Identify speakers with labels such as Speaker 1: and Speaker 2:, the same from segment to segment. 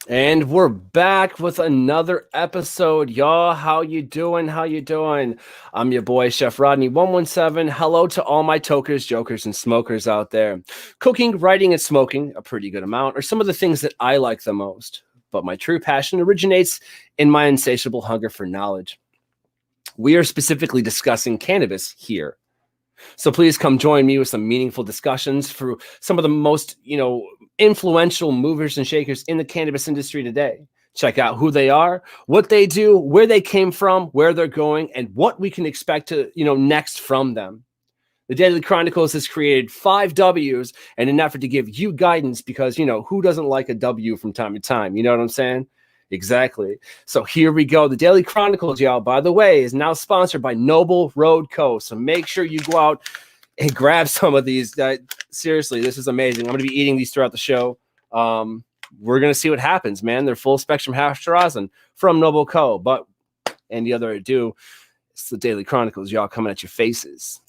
Speaker 1: And we're back with another episode, y'all. How you doing? How you doing? I'm your boy, Chef Rodney 117. Hello to all my tokers, jokers, and smokers out there. Cooking, writing, and smoking, a pretty good amount, are some of the things that I like the most. But my true passion originates in my insatiable hunger for knowledge. We are specifically discussing cannabis here. So please come join me with some meaningful discussions for some of the most, influential movers and shakers in the cannabis industry today. Check out who they are, what they do, where they came from, where they're going, and what we can expect to, next from them. The Daily CHRONIClez has created 5 W's in an effort to give you guidance because, who doesn't like a W from time to time? You know what I'm saying? Exactly. So here we go. The Daily CHRONIClez, y'all, by the way, is now sponsored by Noble Road Co. So make sure you go out and grab some of these. Seriously, this is amazing. I'm going to be eating these throughout the show. We're going to see what happens, man. They're full spectrum hash rosin from Noble Co. But any other ado, it's the Daily CHRONIClez, y'all, coming at your faces.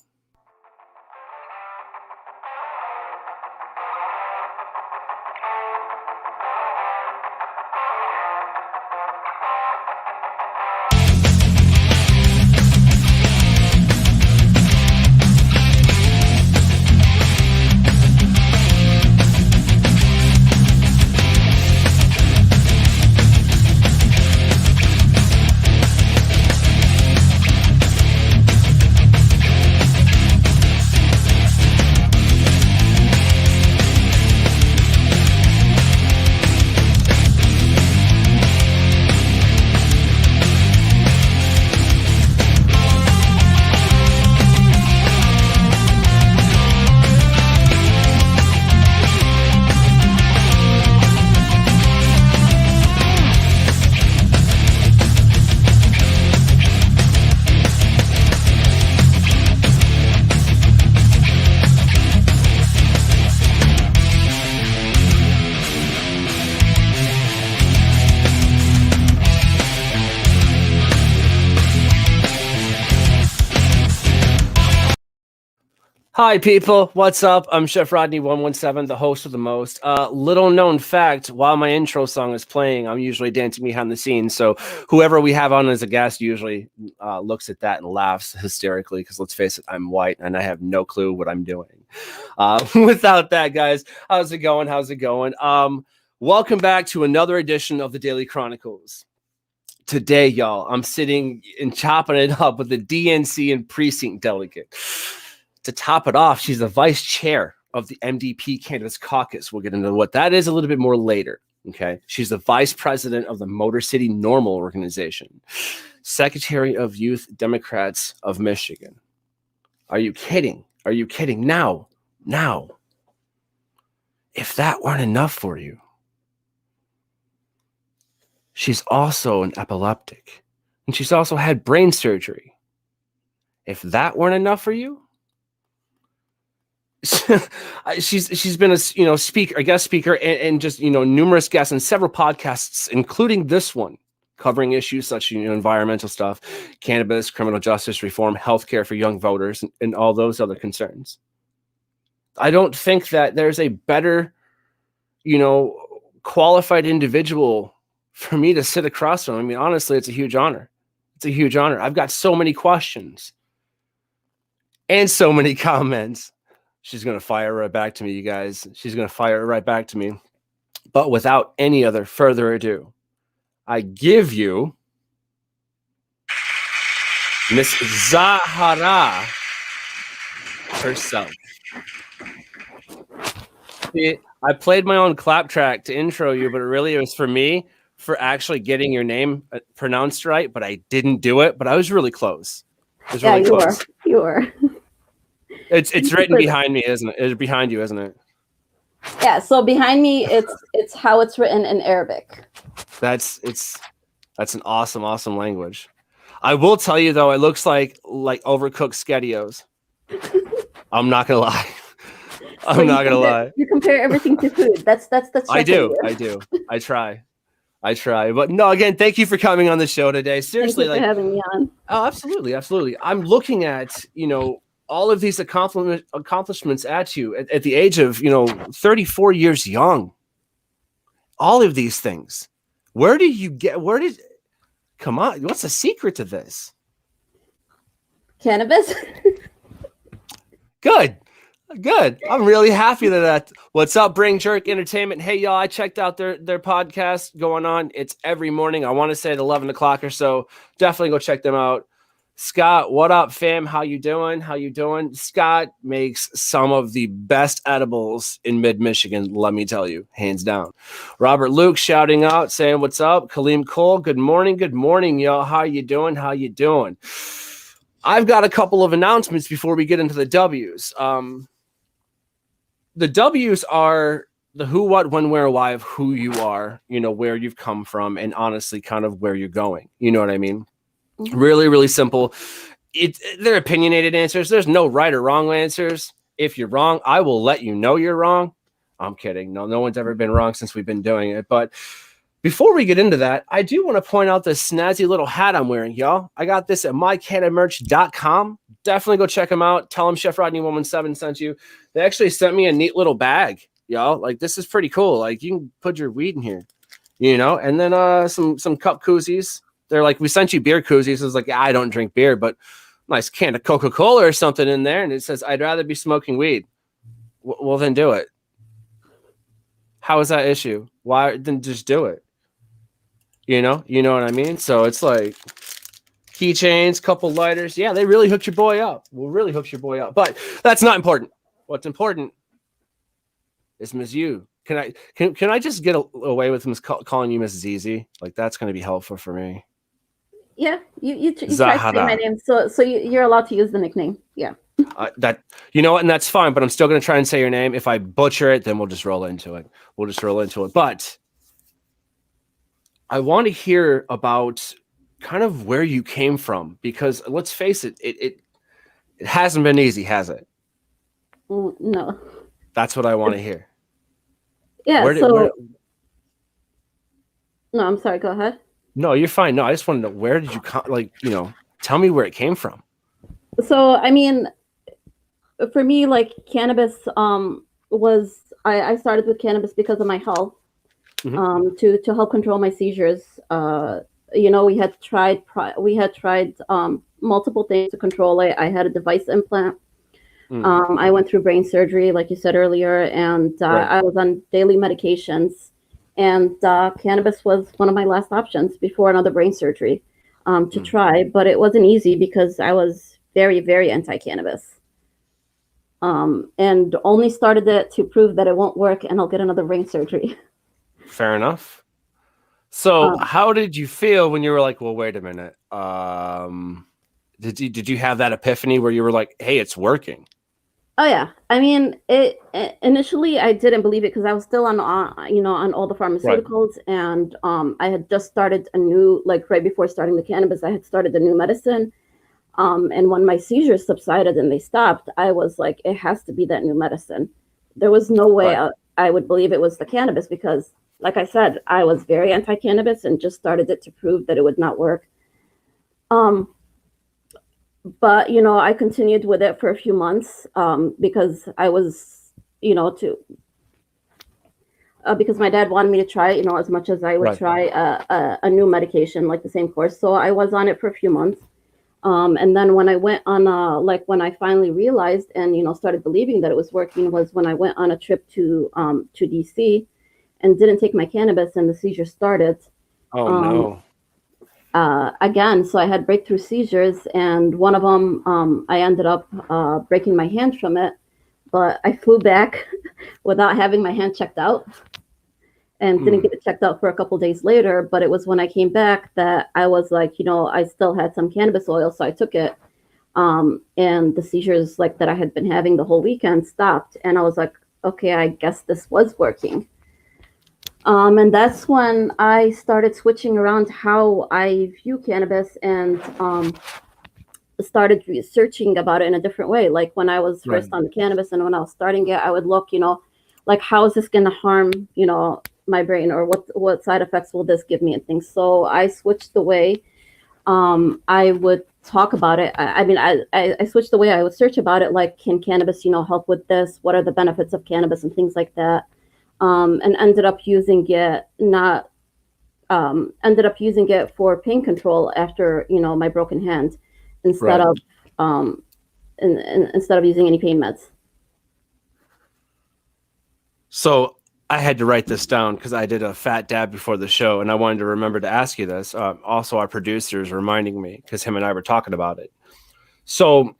Speaker 1: Hi, people. What's up? I'm Chef Rodney 117, the host of the most. Little known fact, while my intro song is playing, I'm usually dancing behind the scenes. So whoever we have on as a guest usually looks at that and laughs hysterically because let's face it, I'm white and I have no clue what I'm doing. Without that, guys, how's it going? How's it going? Welcome back to another edition of the Daily CHRONIClez. Today, y'all, I'm sitting and chopping it up with the DNC and precinct delegate. To top it off, she's the vice chair of the MDP Cannabis Caucus. We'll get into what that is a little bit more later. Okay. She's the vice president of the Motor City NORML organization, secretary of Youth Democrats of Michigan. Are you kidding? Are you kidding? Now, if that weren't enough for you, she's also an epileptic and she's also had brain surgery. If that weren't enough for you, she's been a speaker, a guest speaker, and just numerous guests in several podcasts, including this one, covering issues such as environmental stuff, cannabis, criminal justice reform, healthcare for young voters, and all those other concerns. I don't think that there's a better, qualified individual for me to sit across from. I mean, honestly, it's a huge honor. It's a huge honor. I've got so many questions and so many comments. She's going to fire right back to me, you guys. She's going to fire right back to me. But without any other further ado, I give you Miss Zahara herself. See, I played my own clap track to intro you, but really it was for me for actually getting your name pronounced right, but I didn't do it. But I was really close. It was really close.
Speaker 2: You were.
Speaker 1: It's written behind me, isn't it? It's behind you, isn't it?
Speaker 2: Yeah. So behind me, it's how it's written in Arabic.
Speaker 1: That's an awesome language. I will tell you though, it looks like overcooked SpaghettiOs. I'm not gonna lie. I'm not gonna lie.
Speaker 2: You compare everything to food. That's.
Speaker 1: I do. I try. But no, again, thank you for coming on the show today. Seriously,
Speaker 2: thank you for having me on.
Speaker 1: Oh, absolutely. I'm looking at all of these accomplishments at you at the age of 34 years young. all of these things. Come on, what's the secret to this?
Speaker 2: Cannabis.
Speaker 1: Good. I'm really happy that. What's up, Bring Jerk Entertainment? Hey, y'all, I checked out their podcast going on. It's every morning. I want to say at 11 o'clock or so. Definitely go check them out. Scott, what up, fam? How you doing? Scott makes some of the best edibles in mid-Michigan, let me tell you, hands down. Robert Luke shouting out, saying what's up. Kaleem Cole, good morning, y'all. How you doing? I've got a couple of announcements before we get into the W's. The W's are the who, what, when, where, why of who you are, where you've come from, and honestly kind of where you're going. You know what I mean? Really, really simple. They're opinionated answers. There's no right or wrong answers. If you're wrong, I will let you know you're wrong. I'm kidding. No one's ever been wrong since we've been doing it. But before we get into that, I do want to point out this snazzy little hat I'm wearing, y'all. I got this at mycannamerch.com. Definitely go check them out. Tell them Chef Rodney 117 sent you. They actually sent me a neat little bag, y'all. Like, this is pretty cool. Like, you can put your weed in here, and then some cup koozies. They're like, we sent you beer koozies. I was like, I don't drink beer, but nice can of Coca-Cola or something in there. And it says, I'd rather be smoking weed. Well, then do it. How is that issue? Why? Then just do it. You know what I mean? So it's like keychains, couple lighters. Yeah, they really hooked your boy up. But that's not important. What's important is Ms. You. Can I just get away with calling you Miss ZZ? Like, that's going to be helpful for me.
Speaker 2: Yeah, you try to say my name, so you're allowed to use the nickname. Yeah.
Speaker 1: That and that's fine. But I'm still going to try and say your name. If I butcher it, then we'll just roll into it. But I want to hear about kind of where you came from, because let's face it, it hasn't been easy, has it?
Speaker 2: No.
Speaker 1: That's what I want to hear.
Speaker 2: Yeah. No, I'm sorry. Go ahead.
Speaker 1: No, you're fine. No, I just want to know, where did you come? Like, tell me where it came from.
Speaker 2: So, I mean, for me, like, cannabis was I started with cannabis because of my health, to help control my seizures. We had tried multiple things to control it. I had a device implant. I went through brain surgery, like you said earlier, and right. I was on daily medications. And cannabis was one of my last options before another brain surgery to try. But it wasn't easy because I was very, very anti-cannabis. And only started it to prove that it won't work and I'll get another brain surgery.
Speaker 1: Fair enough. So how did you feel when you were like, well, wait a minute. Did you have that epiphany where you were like, hey, it's working?
Speaker 2: Oh yeah, I mean, initially I didn't believe it because I was still on all the pharmaceuticals, right. And I had just started a new, like right before starting the cannabis, I had started a new medicine, and when my seizures subsided and they stopped, I was like, it has to be that new medicine. There was no way right. I would believe it was the cannabis because, like I said, I was very anti-cannabis and just started it to prove that it would not work. But, I continued with it for a few months because I was, because my dad wanted me to try, as much as I would right. try a new medication, like the same course. So I was on it for a few months. And then when I went on, when I finally realized and, started believing that it was working was when I went on a trip to DC and didn't take my cannabis and the seizure started.
Speaker 1: Oh, no.
Speaker 2: Again, so I had breakthrough seizures, and one of them, I ended up breaking my hand from it, but I flew back without having my hand checked out and didn't get it checked out for a couple days later. But it was when I came back that I was like, I still had some cannabis oil, so I took it. And the seizures like that I had been having the whole weekend stopped. And I was like, okay, I guess this was working. And that's when I started switching around how I view cannabis and started researching about it in a different way. Like when I was first on the cannabis and when I was starting it, I would look, like how is this going to harm, my brain, or what side effects will this give me and things. So I switched the way I would talk about it. I switched the way I would search about it. Like, can cannabis, help with this? What are the benefits of cannabis and things like that? and ended up using it for pain control after, my broken hand, instead
Speaker 1: Right.
Speaker 2: of instead of using any pain meds.
Speaker 1: So I had to write this down because I did a fat dab before the show, and I wanted to remember to ask you this. Also, our producer is reminding me because him and I were talking about it. So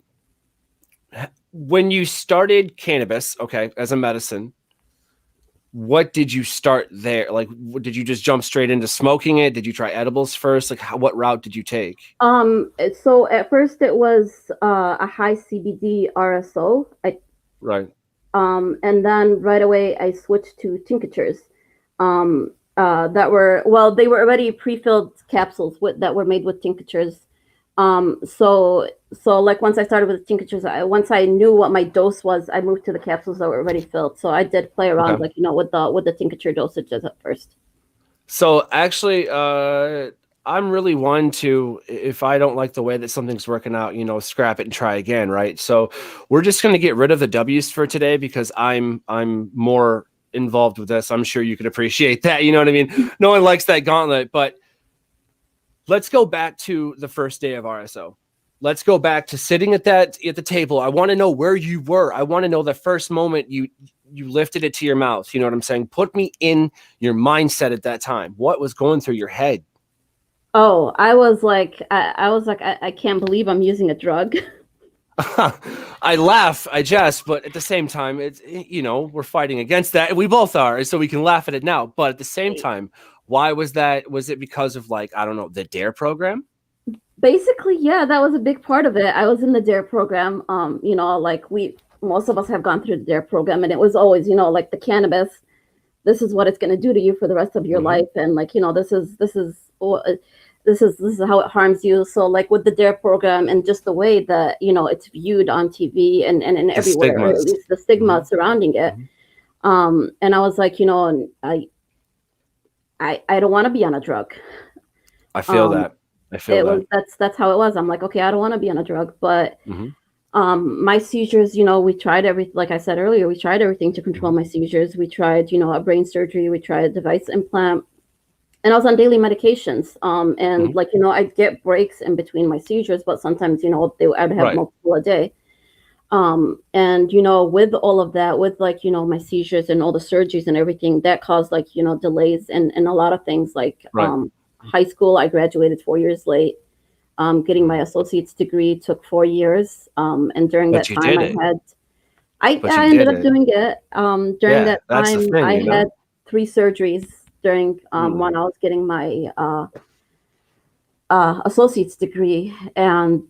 Speaker 1: when you started cannabis, okay, as a medicine, what did you start there? Like, did you just jump straight into smoking it? Did you try edibles first? Like, what route did you take?
Speaker 2: So at first it was a high CBD RSO.
Speaker 1: Right.
Speaker 2: And then right away I switched to tinctures. They were already pre-filled capsules that were made with tinctures. So like once I started with the tinctures, once I knew what my dose was, I moved to the capsules that were already filled. So I did play around,
Speaker 1: Okay.
Speaker 2: with the tincture dosages at first.
Speaker 1: So actually, I'm really one to, if I don't like the way that something's working out, scrap it and try again, right? So we're just going to get rid of the W's for today because I'm more involved with this. I'm sure you can appreciate that. You know what I mean? No one likes that gauntlet, but let's go back to the first day of RSO. Let's go back to sitting at the table. I want to know where you were. I want to know the first moment you lifted it to your mouth. You know what I'm saying? Put me in your mindset at that time. What was going through your head?
Speaker 2: Oh, I was like, I can't believe I'm using a drug.
Speaker 1: I laugh, I jest, but at the same time, it's, we're fighting against that. We both are, so we can laugh at it now. But at the same time, why was that? Was it because of, like, I don't know, the DARE program?
Speaker 2: Basically, yeah, that was a big part of it. I was in the DARE program. Most of us have gone through the DARE program, and it was always, like the cannabis, this is what it's going to do to you for the rest of your life. And like, this is how it harms you. So like with the DARE program and just the way that, it's viewed on TV and everywhere, or at least the stigma surrounding it. And I was like, I don't want to be on a drug.
Speaker 1: I feel that.
Speaker 2: That's how it was. I'm like, okay, I don't want to be on a drug, but my seizures, we tried like I said earlier, we tried everything to control my seizures. We tried, a brain surgery, we tried a device implant, and I was on daily medications. And like, I'd get breaks in between my seizures, but sometimes, I'd have multiple a day. And, with all of that, with like, my seizures and all the surgeries and everything, that caused like, delays and a lot of things like, high school, I graduated 4 years late. Getting my associate's degree took 4 years. And during that time I ended up doing it. During that time, I had 3 surgeries during when I was getting my associate's degree. And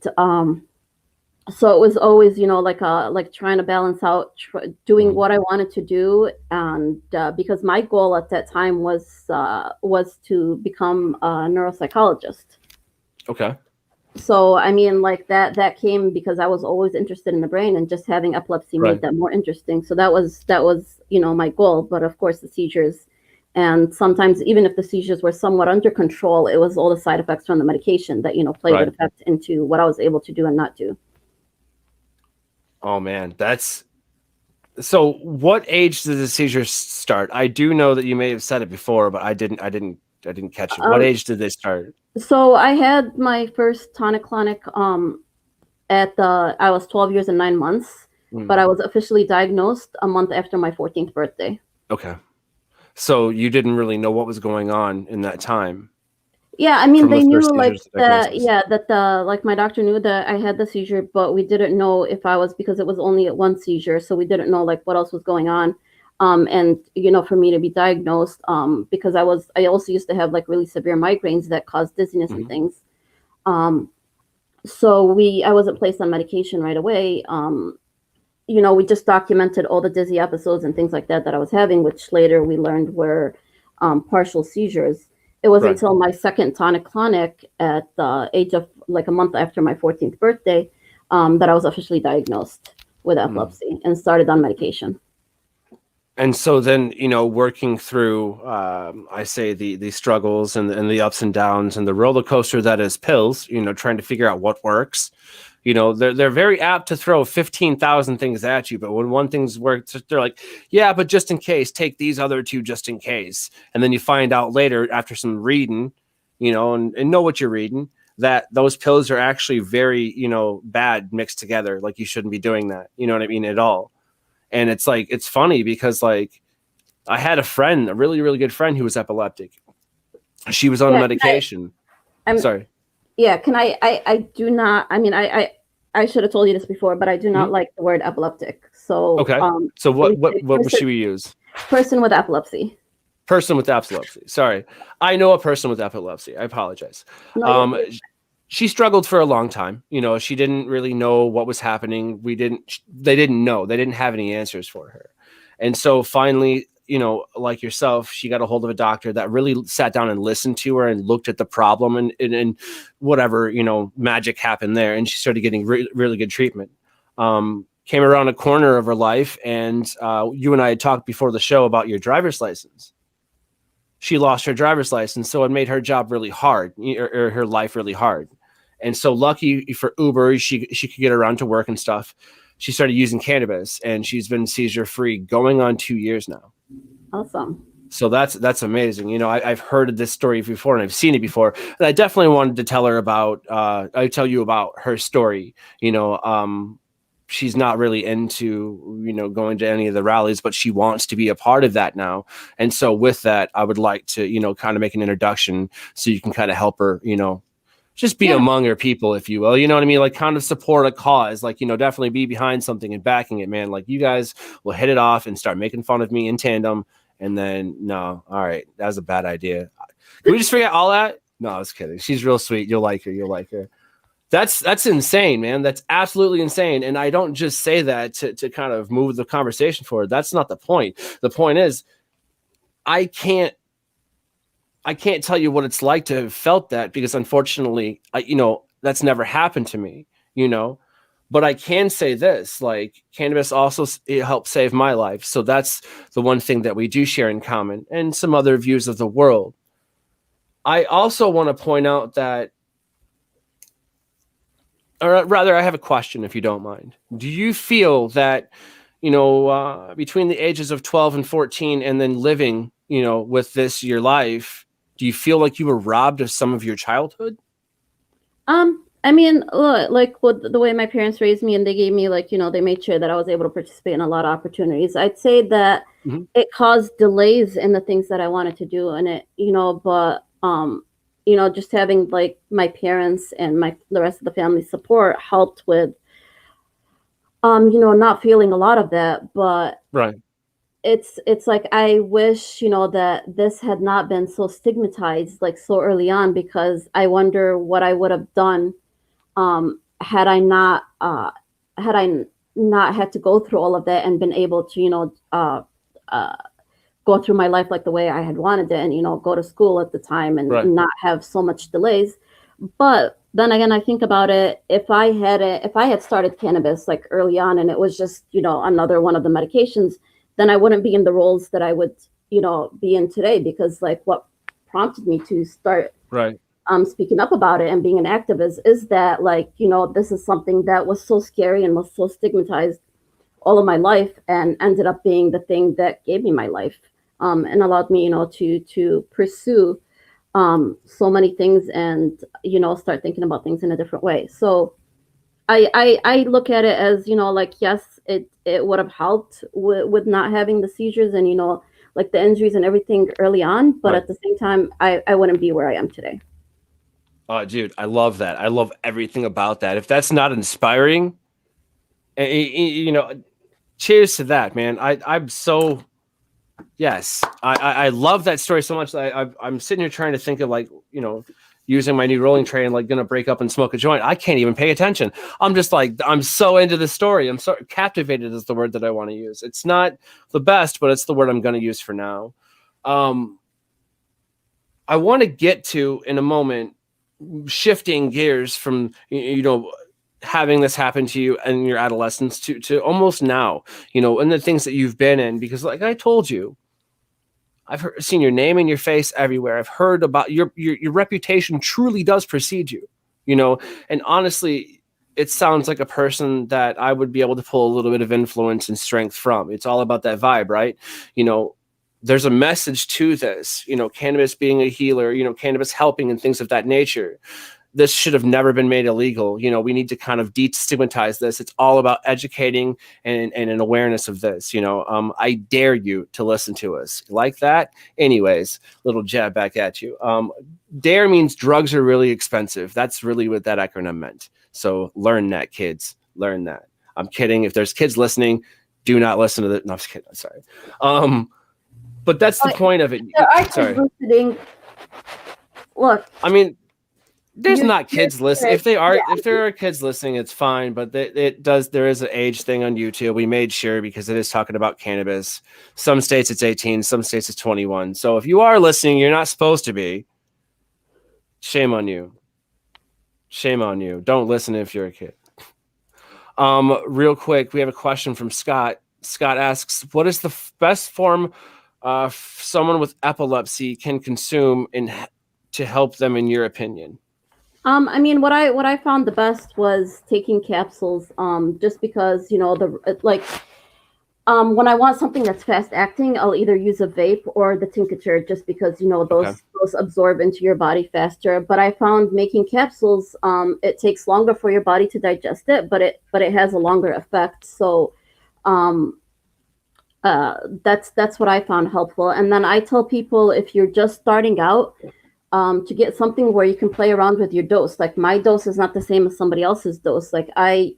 Speaker 2: so it was always, like trying to balance out doing what I wanted to do. And because my goal at that time was to become a neuropsychologist. Okay. So, I mean, like that came because I was always interested in the brain, and just having epilepsy made that more interesting. So that was, my goal. But of course the seizures, and sometimes even if the seizures were somewhat under control, it was all the side effects from the medication that, played an effect into what I was able to do and not do.
Speaker 1: Oh man, so what age did the seizures start? I do know that you may have said it before, but I didn't catch it. What age did they start?
Speaker 2: So I had my first tonic-clonic I was 12 years and 9 months, but I was officially diagnosed a month after my 14th birthday.
Speaker 1: Okay. So you didn't really know what was going on in that time.
Speaker 2: Yeah, I mean, they knew like that. Yeah, that like my doctor knew that I had the seizure, but we didn't know if I was, because it was only at one seizure, so we didn't know like what else was going on. And for me to be diagnosed, because I also used to have like really severe migraines that caused dizziness and things. So I wasn't placed on medication right away. We just documented all the dizzy episodes and things like that I was having, which later we learned were partial seizures. It wasn't until my second tonic-clonic at the age of like a month after my 14th birthday that I was officially diagnosed with epilepsy and started on medication.
Speaker 1: And so then, working through, I say the struggles and the ups and downs and the roller coaster that is pills, trying to figure out what works, You know, they're very apt to throw 15,000 things at you, but when one thing's worked, they're like, yeah, but just in case, take these other two just in case. And then you find out later after some reading, you know, and know what you're reading, that those pills are actually very, you know, bad mixed together. Like, you shouldn't be doing that. You know what I mean? At all. And it's like, it's funny because, like, I had a friend, a really, really good friend who was epileptic. She was on medication.
Speaker 2: I'm
Speaker 1: sorry.
Speaker 2: Yeah. Can I do not, I mean, I should have told you this before, but I do not like the word epileptic. So,
Speaker 1: okay. So what should we use?
Speaker 2: Person with epilepsy.
Speaker 1: Person with epilepsy. Sorry. I know a person with epilepsy. I apologize.
Speaker 2: No,
Speaker 1: she struggled for a long time. You know, she didn't really know what was happening. They didn't know. They didn't have any answers for her. And so finally, you know, like yourself, she got a hold of a doctor that really sat down and listened to her and looked at the problem and whatever, you know, magic happened there. And she started getting really good treatment. Came around a corner of her life, and you and I had talked before the show about your driver's license. She lost her driver's license, so it made her job really hard, or her life really hard. And so lucky for Uber, she could get around to work and stuff. She started using cannabis, and she's been seizure free going on 2 years now.
Speaker 2: Awesome.
Speaker 1: So that's amazing. You know, I've heard of this story before and I've seen it before, and I definitely wanted to tell her about, I tell you about her story. You know, she's not really into, you know, going to any of the rallies, but she wants to be a part of that now. And so with that, I would like to, you know, kind of make an introduction so you can kind of help her, you know, just be among her people, if you will, you know what I mean? Like, kind of support a cause, like, you know, definitely be behind something and backing it, man. Like, you guys will hit it off and start making fun of me in tandem. And then, no, all right, that was a bad idea. Can we just forget all that? No, I was kidding. She's real sweet. You'll like her. You'll like her. That's insane, man. That's absolutely insane. And I don't just say that to kind of move the conversation forward. That's not the point. The point is, I can't tell you what it's like to have felt that, because unfortunately, you know, that's never happened to me, you know, but I can say this, like, cannabis also it helped save my life. So that's the one thing that we do share in common, and some other views of the world. I also want to point out that, or rather, I have a question, if you don't mind. Do you feel that, you know, between the ages of 12 and 14 and then living, you know, with this your life, do you feel like you were robbed of some of your childhood?
Speaker 2: I mean, look, like, with the way my parents raised me, and they gave me, like, you know, they made sure that I was able to participate in a lot of opportunities. I'd say that it caused delays in the things that I wanted to do, and it, you know, but you know, just having, like, my parents and the rest of the family support helped with you know, not feeling a lot of that. But
Speaker 1: right.
Speaker 2: It's like, I wish, you know, that this had not been so stigmatized, like, so early on, because I wonder what I would have done had I not had to go through all of that and been able to, you know, go through my life like the way I had wanted it, and, you know, go to school at the time and not have so much delays. But then again, I think about it, if I had started cannabis, like, early on, and it was just, you know, another one of the medications, then I wouldn't be in the roles that I would, you know, be in today, because, like, what prompted me to start speaking up about it and being an activist is that, like, you know, this is something that was so scary and was so stigmatized all of my life, and ended up being the thing that gave me my life, and allowed me, you know, to pursue so many things, and, you know, start thinking about things in a different way. So I look at it as, you know, like, yes, it would have helped with not having the seizures and, you know, like, the injuries and everything early on, but at the same time, I wouldn't be where I am today.
Speaker 1: Oh, dude, I love that. I love everything about that. If that's not inspiring, you know, cheers to that, man. I'm so, yes, I love that story so much. I'm sitting here trying to think of, like, you know, using my new rolling tray and, like, gonna break up and smoke a joint. I can't even pay attention. I'm just like, I'm so into the story. I'm so captivated is the word that I want to use. It's not the best, but it's the word I'm going to use for now. I want to get to, in a moment, shifting gears from, you know, having this happen to you in your adolescence to almost now, you know, and the things that you've been in, because, like I told you, I've seen your name and your face everywhere. I've heard about your reputation truly does precede you, you know, and honestly, it sounds like a person that I would be able to pull a little bit of influence and strength from. It's all about that vibe, right? You know, there's a message to this, you know, cannabis being a healer, you know, cannabis helping and things of that nature. This should have never been made illegal. You know, we need to kind of destigmatize this. It's all about educating and an awareness of this. You know, I dare you to listen to us like that. Anyways, little jab back at you. Dare means drugs are really expensive. That's really what that acronym meant. So learn that, kids. Learn that. I'm kidding. If there's kids listening, do not listen to the. No, I'm just kidding. I'm sorry. But that's the point of it. Sorry.
Speaker 2: Look,
Speaker 1: I mean, there's not kids listening. If there are kids listening, it's fine. But there is an age thing on YouTube. We made sure because it is talking about cannabis. Some states it's 18, some states it's 21. So if you are listening, you're not supposed to be. Shame on you. Shame on you. Don't listen if you're a kid. Real quick, we have a question from Scott. Scott asks, what is the best form someone with epilepsy can consume to help them, in your opinion?
Speaker 2: I mean, what I found the best was taking capsules, just because, you know, when I want something that's fast acting, I'll either use a vape or the tincture, just because, you know, those absorb into your body faster. But I found making capsules, it takes longer for your body to digest it, but it has a longer effect. So that's what I found helpful. And then I tell people, if you're just starting out, to get something where you can play around with your dose. Like, my dose is not the same as somebody else's dose. Like, I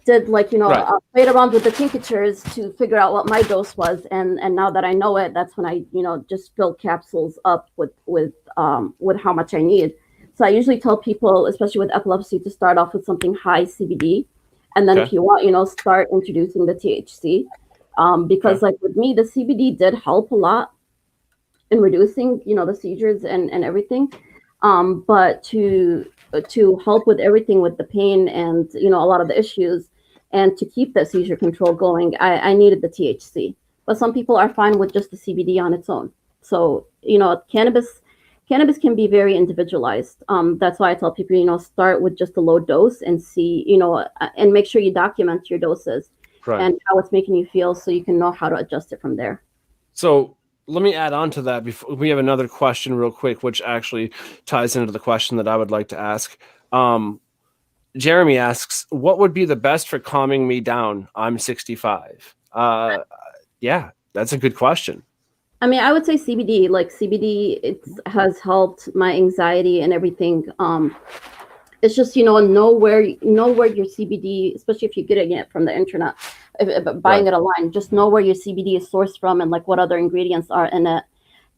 Speaker 2: did played around with the tinctures to figure out what my dose was. And now that I know it, that's when I, just fill capsules up with how much I need. So I usually tell people, especially with epilepsy, to start off with something high CBD. And then if you want, start introducing the THC. Because like with me, the CBD did help a lot in reducing, the seizures and everything. But to help with everything, with the pain and, a lot of the issues, and to keep that seizure control going, I needed the THC. But some people are fine with just the CBD on its own. So, cannabis can be very individualized. That's why I tell people, start with just a low dose and see, and make sure you document your doses. Right. And how it's making you feel, so you can know how to adjust it from there.
Speaker 1: So let me add on to that. Before we have another question real quick, which actually ties into the question that I would like to ask. Jeremy asks, what would be the best for calming me down? I'm 65. Yeah, that's a good question.
Speaker 2: I mean, I would say CBD. Like, CBD, it has helped my anxiety and everything. It's just, know where your CBD, especially if you're getting it from the internet, buying it online, just know where your CBD is sourced from and like what other ingredients are in it.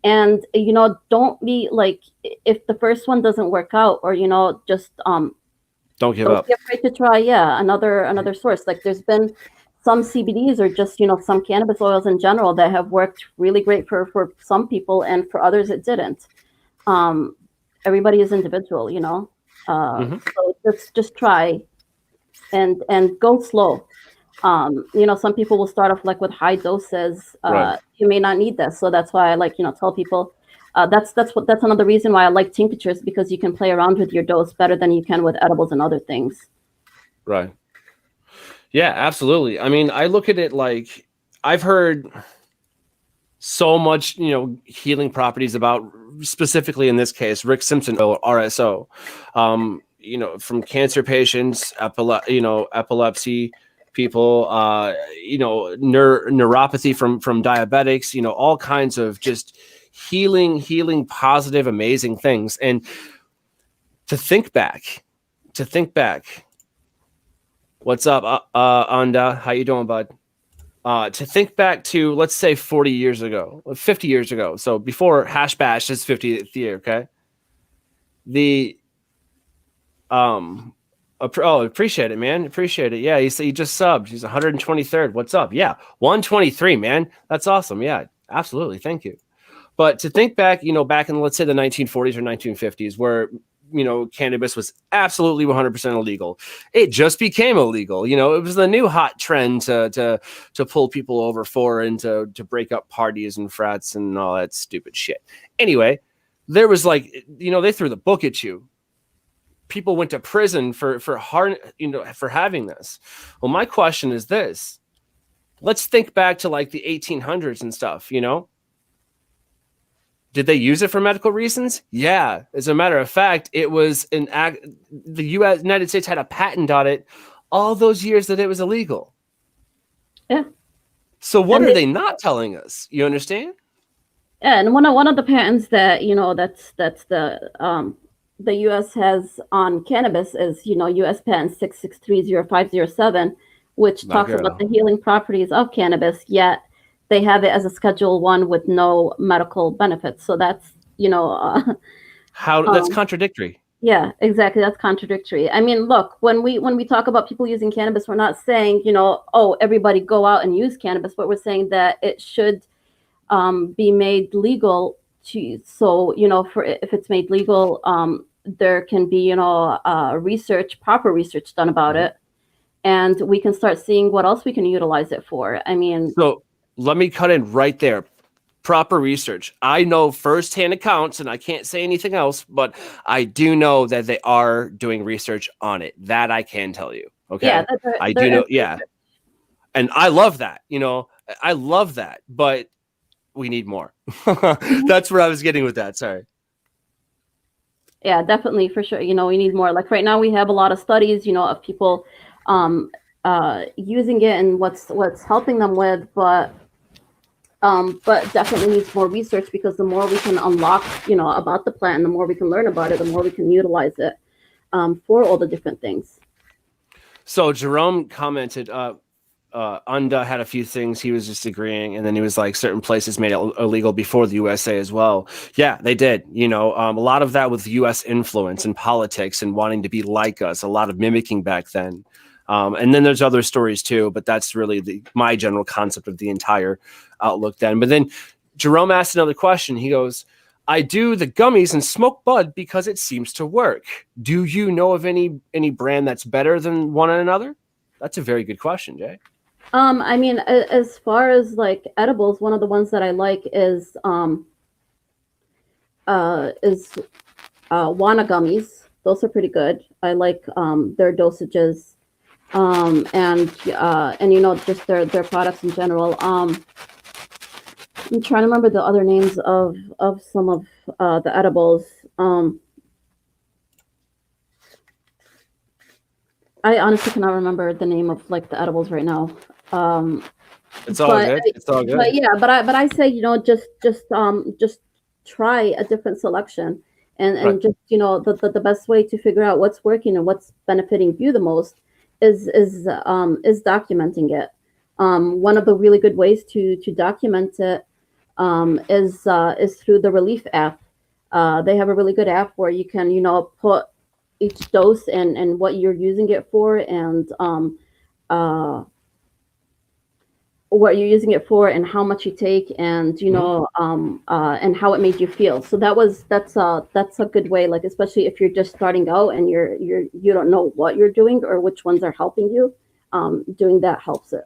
Speaker 2: And, don't be like, if the first one doesn't work out, or, just
Speaker 1: don't give up.
Speaker 2: Be afraid to try, another source. Like, there's been some CBDs, or just, some cannabis oils in general, that have worked really great for some people, and for others it didn't. Everybody is individual, So just try and go slow. Some people will start off like with high doses. You may not need this. So that's why I tell people, that's another reason why I like tinctures, because you can play around with your dose better than you can with edibles and other things.
Speaker 1: Right. Yeah, absolutely. I mean, I look at it like, I've heard so much, healing properties about, specifically in this case, Rick Simpson, or RSO, from cancer patients, epilepsy people, neuropathy from diabetics, all kinds of just healing, positive, amazing things. And to think back, what's up, Anda? How you doing, bud? To think back to, let's say 40 years ago, 50 years ago. So before Hash Bash is 50th year. Okay. Appreciate it, man. Appreciate it. Yeah. He just subbed. He's 123rd. What's up? Yeah. 123, man. That's awesome. Yeah, absolutely. Thank you. But to think back, back in, let's say, the 1940s or 1950s, where, cannabis was absolutely 100% illegal. It just became illegal. It was the new hot trend to pull people over for, and to break up parties and frats and all that stupid shit. Anyway, there was like, they threw the book at you. People went to prison for having this. Well, my question is this. Let's think back to like the 1800s and stuff, Did they use it for medical reasons? Yeah. As a matter of fact, it was the United States had a patent on it all those years that it was illegal.
Speaker 2: Yeah.
Speaker 1: So what are they not telling us? You understand?
Speaker 2: Yeah, and one of the patents that that's the U.S. has on cannabis is U.S. patent 6630507, which talks about the healing properties of cannabis. Yet they have it as a Schedule 1 with no medical benefits. So that's
Speaker 1: that's contradictory.
Speaker 2: Yeah, exactly. That's contradictory. I mean, look, when we talk about people using cannabis, we're not saying oh, everybody go out and use cannabis, but we're saying that it should be made legal for if it's made legal, there can be proper research done about it, and we can start seeing what else we can utilize it for. I mean,
Speaker 1: so let me cut in right there. Proper research. I know firsthand accounts, and I can't say anything else, but I do know that they are doing research on it. That I can tell you. Okay.
Speaker 2: Yeah,
Speaker 1: I do know. Yeah. And I love that. I love that, but we need more. That's where I was getting with that. Sorry.
Speaker 2: Yeah, definitely, for sure. We need more. Like right now, we have a lot of studies, of people using it and what's helping them with, but definitely needs more research, because the more we can unlock, about the plant, and the more we can learn about it, the more we can utilize it for all the different things.
Speaker 1: So Jerome commented, UNDA had a few things he was just agreeing, and then he was like, certain places made it illegal before the USA as well. Yeah, they did. A lot of that with U.S. influence and politics and wanting to be like us, a lot of mimicking back then. And then there's other stories too, but that's really my general concept of the entire outlook then. But then Jerome asked another question. He goes, I do the gummies and smoke bud because it seems to work. Do you know of any brand that's better than one another? That's a very good question, Jay.
Speaker 2: I mean, as far as like edibles, one of the ones that I like is Wana gummies. Those are pretty good. I like their dosages. And just their products in general. I'm trying to remember the other names of some of the edibles. I honestly cannot remember the name of like the edibles right now.
Speaker 1: It's all good. It's all good.
Speaker 2: But yeah, but I say just try a different selection, and
Speaker 1: Right.
Speaker 2: just the best way to figure out what's working and what's benefiting you the most is documenting it. One of the really good ways to document it is through the Relief app. They have a really good app where you can put each dose and what you're using it for, and what you're using it for, and how much you take, and and how it made you feel. So that's a good way, like especially if you're just starting out and you don't know what you're doing or which ones are helping you. Doing that helps it.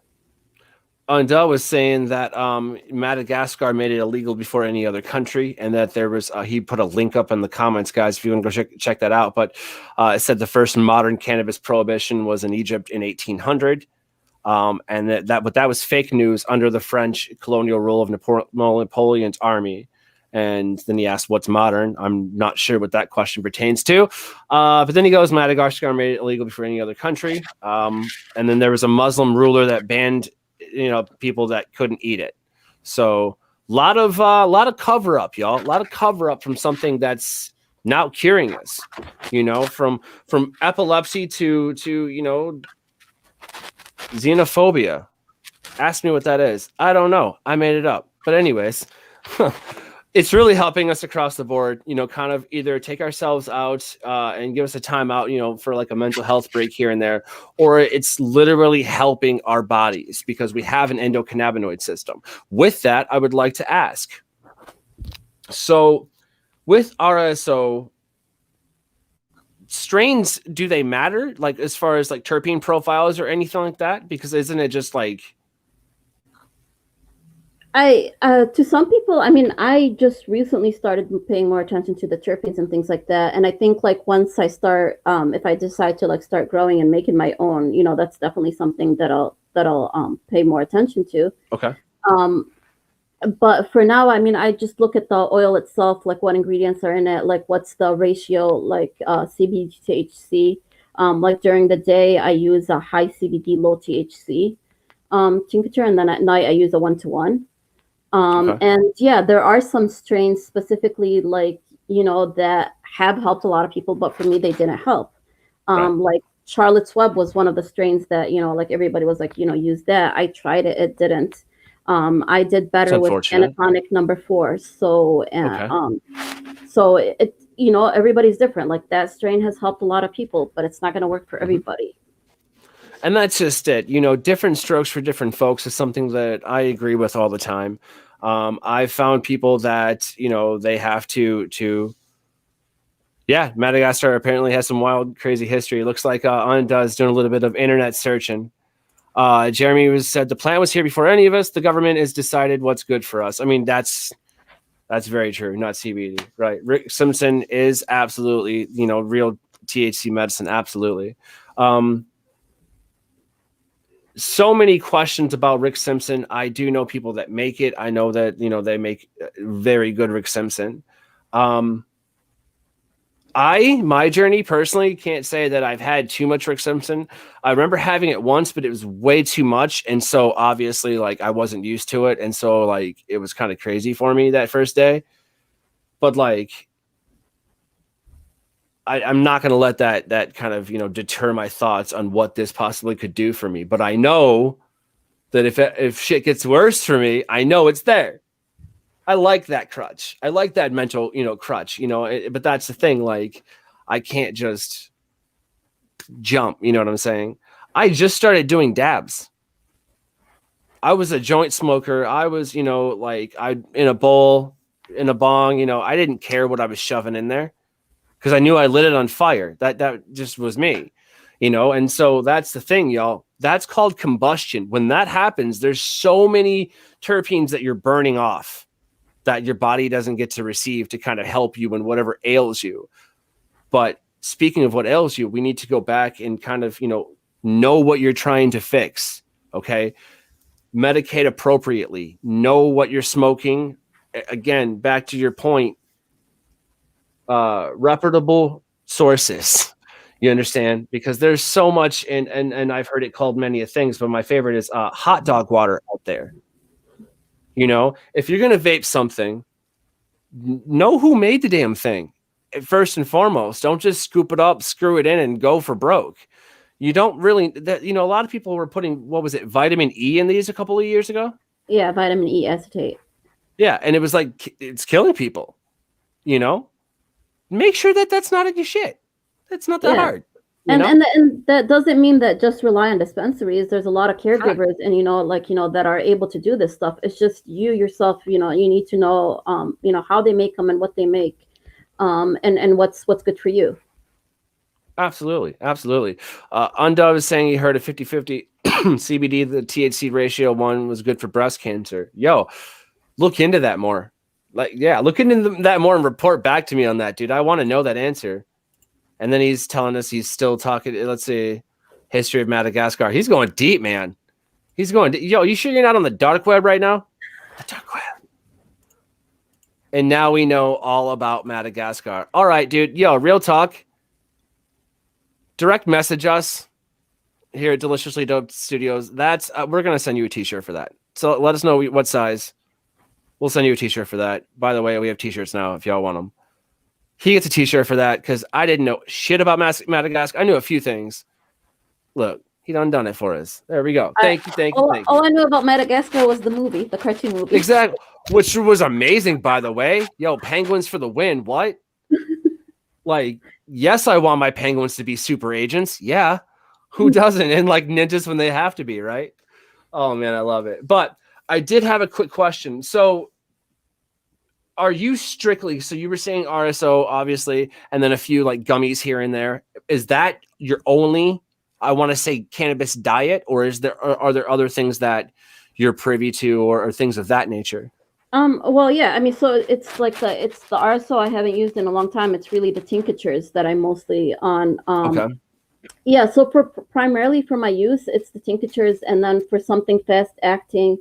Speaker 1: Undell was saying that Madagascar made it illegal before any other country, and that there was he put a link up in the comments, guys, if you want to go check that out. But it said the first modern cannabis prohibition was in Egypt in 1800. And that was fake news under the French colonial rule of Napoleon's army. And then he asked, what's modern? I'm not sure what that question pertains to. But then he goes, Madagascar made it illegal before any other country. And then there was a Muslim ruler that banned, people that couldn't eat it. So a lot of cover up, y'all. A lot of cover up from something that's now curing us, from epilepsy to xenophobia. Ask me what that is. I don't know. I made it up. But anyways, it's really helping us across the board, kind of either take ourselves out and give us a time out, for like a mental health break here and there, or it's literally helping our bodies because we have an endocannabinoid system. With that, I would like to ask, so with RSO, strains, do they matter, like as far as like terpene profiles or anything like that? Because isn't it just like,
Speaker 2: To some people, I mean, I just recently started paying more attention to the terpenes and things like that. And I think like once I start, if I decide to like start growing and making my own, that's definitely something that I'll pay more attention to.
Speaker 1: Okay.
Speaker 2: But for now, I mean, I just look at the oil itself, like what ingredients are in it, like what's the ratio, like CBD to THC. Like during the day, I use a high CBD, low THC tincture, and then at night I use a 1-to-1.
Speaker 1: Okay.
Speaker 2: And yeah, there are some strains specifically like, that have helped a lot of people, but for me, they didn't help.
Speaker 1: Right.
Speaker 2: Like Charlotte's Web was one of the strains that, like everybody was like, use that. I tried it. It didn't. I did better with Anatonic number 4. So,
Speaker 1: Okay.
Speaker 2: so it, everybody's different. Like that strain has helped a lot of people, but it's not going to work for everybody.
Speaker 1: And that's just it. Different strokes for different folks is something that I agree with all the time. I've found people that, they have to, yeah, Madagascar apparently has some wild, crazy history. It looks like Anda is doing a little bit of internet searching. Jeremy said the plant was here before any of us. The government has decided what's good for us. I mean, that's very true. Not CBD, right? Rick Simpson is absolutely, real THC medicine. Absolutely. So many questions about Rick Simpson. I do know people that make it. I know that, they make very good Rick Simpson. My journey personally can't say that I've had too much Rick Simpson. I remember having it once, but it was way too much. And so obviously like I wasn't used to it. And so like, it was kind of crazy for me that first day, but like, I'm not going to let that kind of, deter my thoughts on what this possibly could do for me. But I know that if shit gets worse for me, I know it's there. I like that crutch. I like that mental, crutch, but that's the thing. Like I can't just jump. You know what I'm saying? I just started doing dabs. I was a joint smoker. I was, like in a bowl, in a bong, I didn't care what I was shoving in there, because I knew I lit it on fire. That just was me, and so that's the thing, y'all. That's called combustion. When that happens, there's so many terpenes that you're burning off that your body doesn't get to receive to kind of help you in whatever ails you. But speaking of what ails you, we need to go back and kind of, know what you're trying to fix. Okay. Medicate appropriately. Know what you're smoking. Again, back to your point, reputable sources. You understand? Because there's so much, and I've heard it called many things, but my favorite is hot dog water out there. If you're going to vape something, know who made the damn thing. First and foremost, don't just scoop it up, screw it in, and go for broke. You don't really, a lot of people were putting, what was it, vitamin E in these a couple of years ago?
Speaker 2: Yeah, vitamin E acetate.
Speaker 1: Yeah, and it was like, it's killing people, Make sure that that's not in your shit. That's not that hard.
Speaker 2: And that doesn't mean that just rely on dispensaries. There's a lot of caregivers and, that are able to do this stuff. It's just you yourself, you need to know, how they make them and what they make, and what's good for you.
Speaker 1: Absolutely. Absolutely. Unda was saying he heard a 50-50 CBD, the THC ratio 1 was good for breast cancer. Yo, look into that more. Look into that more and report back to me on that, dude. I want to know that answer. And then he's telling us he's still talking. Let's see, history of Madagascar. He's going deep, man. He's going. Yo, you sure you're not on the dark web right now? The dark web. And now we know all about Madagascar. All right, dude. Yo, real talk. Direct message us here at Deliciously Dope Studios. That's we're gonna send you a T-shirt for that. So let us know what size. We'll send you a T-shirt for that. By the way, we have T-shirts now if y'all want them. He gets a T-shirt for that because I didn't know shit about Madagascar. I knew a few things. Look, he done it for us. There we go. Thank you.
Speaker 2: All I knew about Madagascar was the movie, the cartoon movie.
Speaker 1: Exactly, which was amazing, by the way. Yo, penguins for the win. What? Like, yes, I want my penguins to be super agents. Yeah, who doesn't? And like ninjas when they have to be, right? Oh man, I love it. But I did have a quick question. So are you strictly, so you were saying RSO, obviously, and then a few like gummies here and there. Is that your only, I want to say, cannabis diet, or are there other things that you're privy to, or things of that nature?
Speaker 2: Well, yeah, I mean, so it's like it's the RSO I haven't used in a long time. It's really the tinctures that I'm mostly on.
Speaker 1: Okay.
Speaker 2: Yeah, so primarily for my use, it's the tinctures, and then for something fast acting,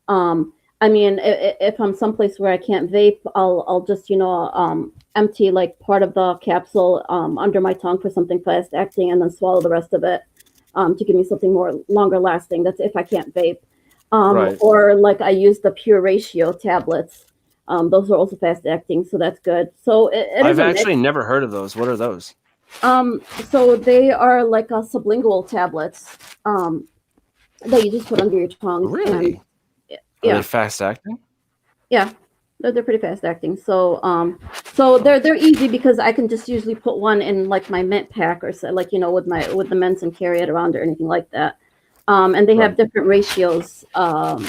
Speaker 2: I mean, if I'm someplace where I can't vape, I'll just empty like part of the capsule under my tongue for something fast acting, and then swallow the rest of it to give me something more longer lasting. That's if I can't vape.
Speaker 1: Right.
Speaker 2: Or like I use the pure ratio tablets. Those are also fast acting, so that's good. So
Speaker 1: I've actually never heard of those. What are those?
Speaker 2: So they are like sublingual tablets that you just put under your tongue.
Speaker 1: Really?
Speaker 2: And,
Speaker 1: yeah. Are they fast acting?
Speaker 2: Yeah, they're pretty fast acting. So so they're easy because I can just usually put one in like my mint pack, or so, like with the mints, and carry it around or anything like that. And they have different ratios. What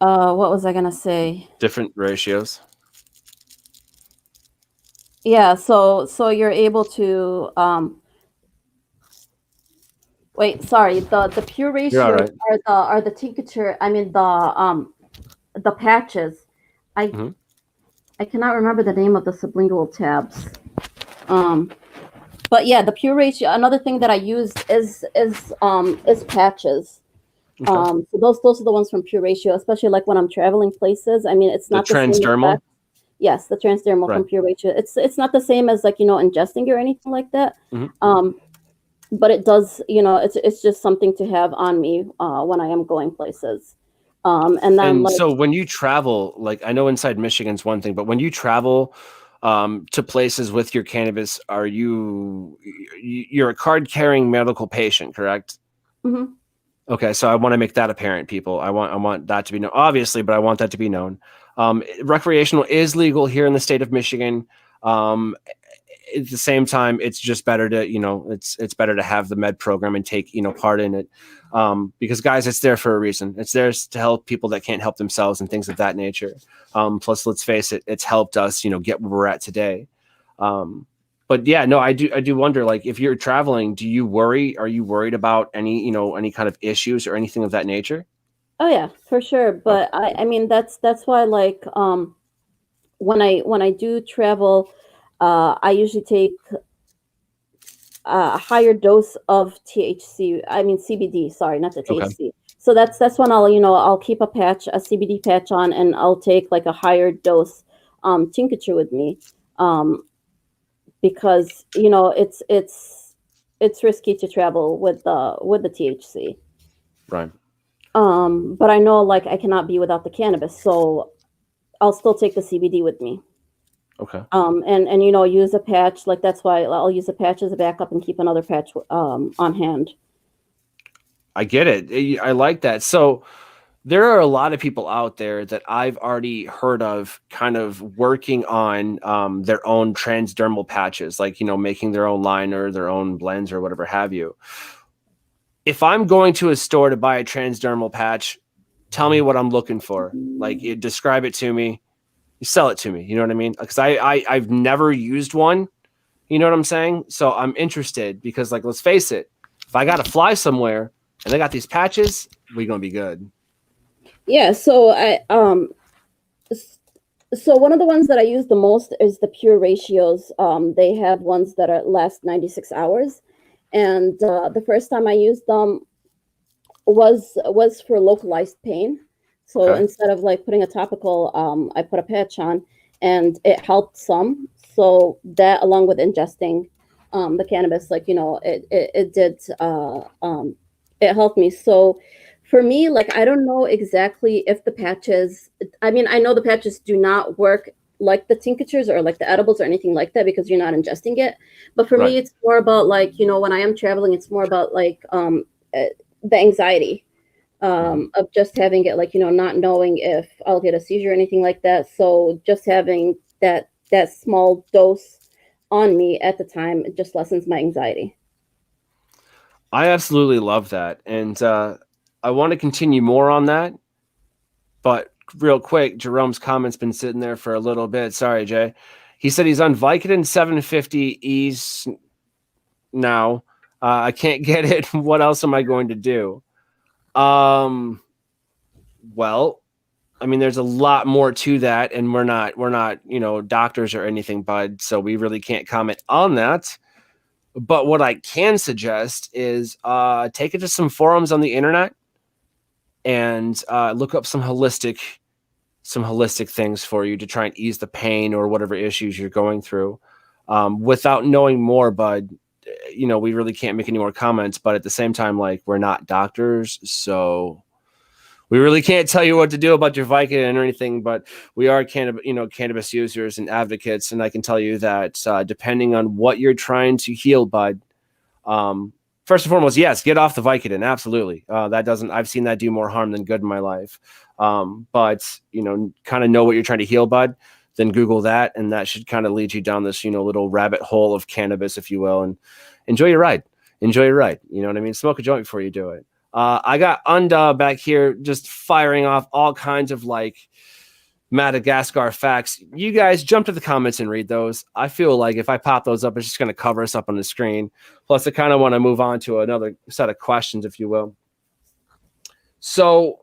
Speaker 2: was I gonna say?
Speaker 1: Different ratios.
Speaker 2: Yeah, so you're able to wait, sorry, the pure ratios are the tincture. I mean the patches. I cannot remember the name of the sublingual tabs. But yeah, the pure ratio. Another thing that I use is patches. Okay. So those are the ones from Pure Ratio, especially like when I'm traveling places. I mean, it's not the
Speaker 1: transdermal.
Speaker 2: Yes, the transdermal from Pure Ratio. It's not the same as like ingesting or anything like that. But it does. It's just something to have on me when I am going places. And then
Speaker 1: so when you travel, like I know inside Michigan's one thing, but when you travel to places with your cannabis, you're a card carrying medical patient, correct?
Speaker 2: Mm-hmm.
Speaker 1: Okay, so I want to make that apparent, people. I want that to be known, obviously, but I want that to be known. Recreational is legal here in the state of Michigan. At the same time, it's just better to, it's better to have the med program and take, part in it. Because guys, it's there for a reason. It's there to help people that can't help themselves and things of that nature. Plus, let's face it, it's helped us, get where we're at today. But yeah, no, I do wonder, like, if you're traveling, are you worried about any kind of issues or anything of that nature?
Speaker 2: Oh yeah, for sure. But I mean, that's why, like, when I do travel, I usually take a higher dose of CBD. Sorry, not the THC. Okay. So that's when I'll keep a CBD patch on, and I'll take like a higher dose tincture with me. Because it's risky to travel with the THC.
Speaker 1: Right.
Speaker 2: But I know, like, I cannot be without the cannabis, so I'll still take the CBD with me.
Speaker 1: Okay.
Speaker 2: And use a patch. Like, that's why I'll use a patch as a backup and keep another patch on hand.
Speaker 1: I get it. I like that. So there are a lot of people out there that I've already heard of kind of working on their own transdermal patches, like, making their own liner, their own blends, or whatever have you. If I'm going to a store to buy a transdermal patch, tell me what I'm looking for. Like, describe it to me. You sell it to me. You know what I mean? Because I've never used one. You know what I'm saying? So I'm interested because, like, let's face it, if I got to fly somewhere and they got these patches, we're going to be good.
Speaker 2: Yeah, so so one of the ones that I use the most is the Pure Ratios. They have ones that last 96 hours. And the first time I used them was for localized pain. So instead of like putting a topical, I put a patch on, and it helped some. So that, along with ingesting the cannabis, like, it did, it helped me. So for me, like, I don't know exactly if the patches, I mean, I know the patches do not work like the tinctures or like the edibles or anything like that, because you're not ingesting it. But for me, it's more about, like, when I am traveling, it's more about like the anxiety of just having it, like, not knowing if I'll get a seizure or anything like that. So just having that small dose on me at the time, it just lessens my anxiety.
Speaker 1: I absolutely love that. And I want to continue more on that. But real quick, Jerome's comment's been sitting there for a little bit. Sorry, Jay. He said he's on Vicodin 750 E's. now. I can't get it. What else am I going to do? Well, I mean, there's a lot more to that, and we're not, doctors or anything, bud. So we really can't comment on that. But what I can suggest is take it to some forums on the internet and look up some holistic things for you to try and ease the pain or whatever issues you're going through. Without knowing more, bud, we really can't make any more comments. But at the same time, like, we're not doctors, so we really can't tell you what to do about your Vicodin or anything, but we are cannabis users and advocates. And I can tell you that depending on what you're trying to heal, bud, first and foremost, yes, get off the Vicodin. Absolutely. I've seen that do more harm than good in my life. But, kind of know what you're trying to heal, bud, then Google that. And that should kind of lead you down this, little rabbit hole of cannabis, if you will, and enjoy your ride. Enjoy your ride. You know what I mean? Smoke a joint before you do it. I got Unda back here just firing off all kinds of like Madagascar facts. You guys jump to the comments and read those. I feel like if I pop those up, it's just going to cover us up on the screen. Plus, I kind of want to move on to another set of questions, if you will. So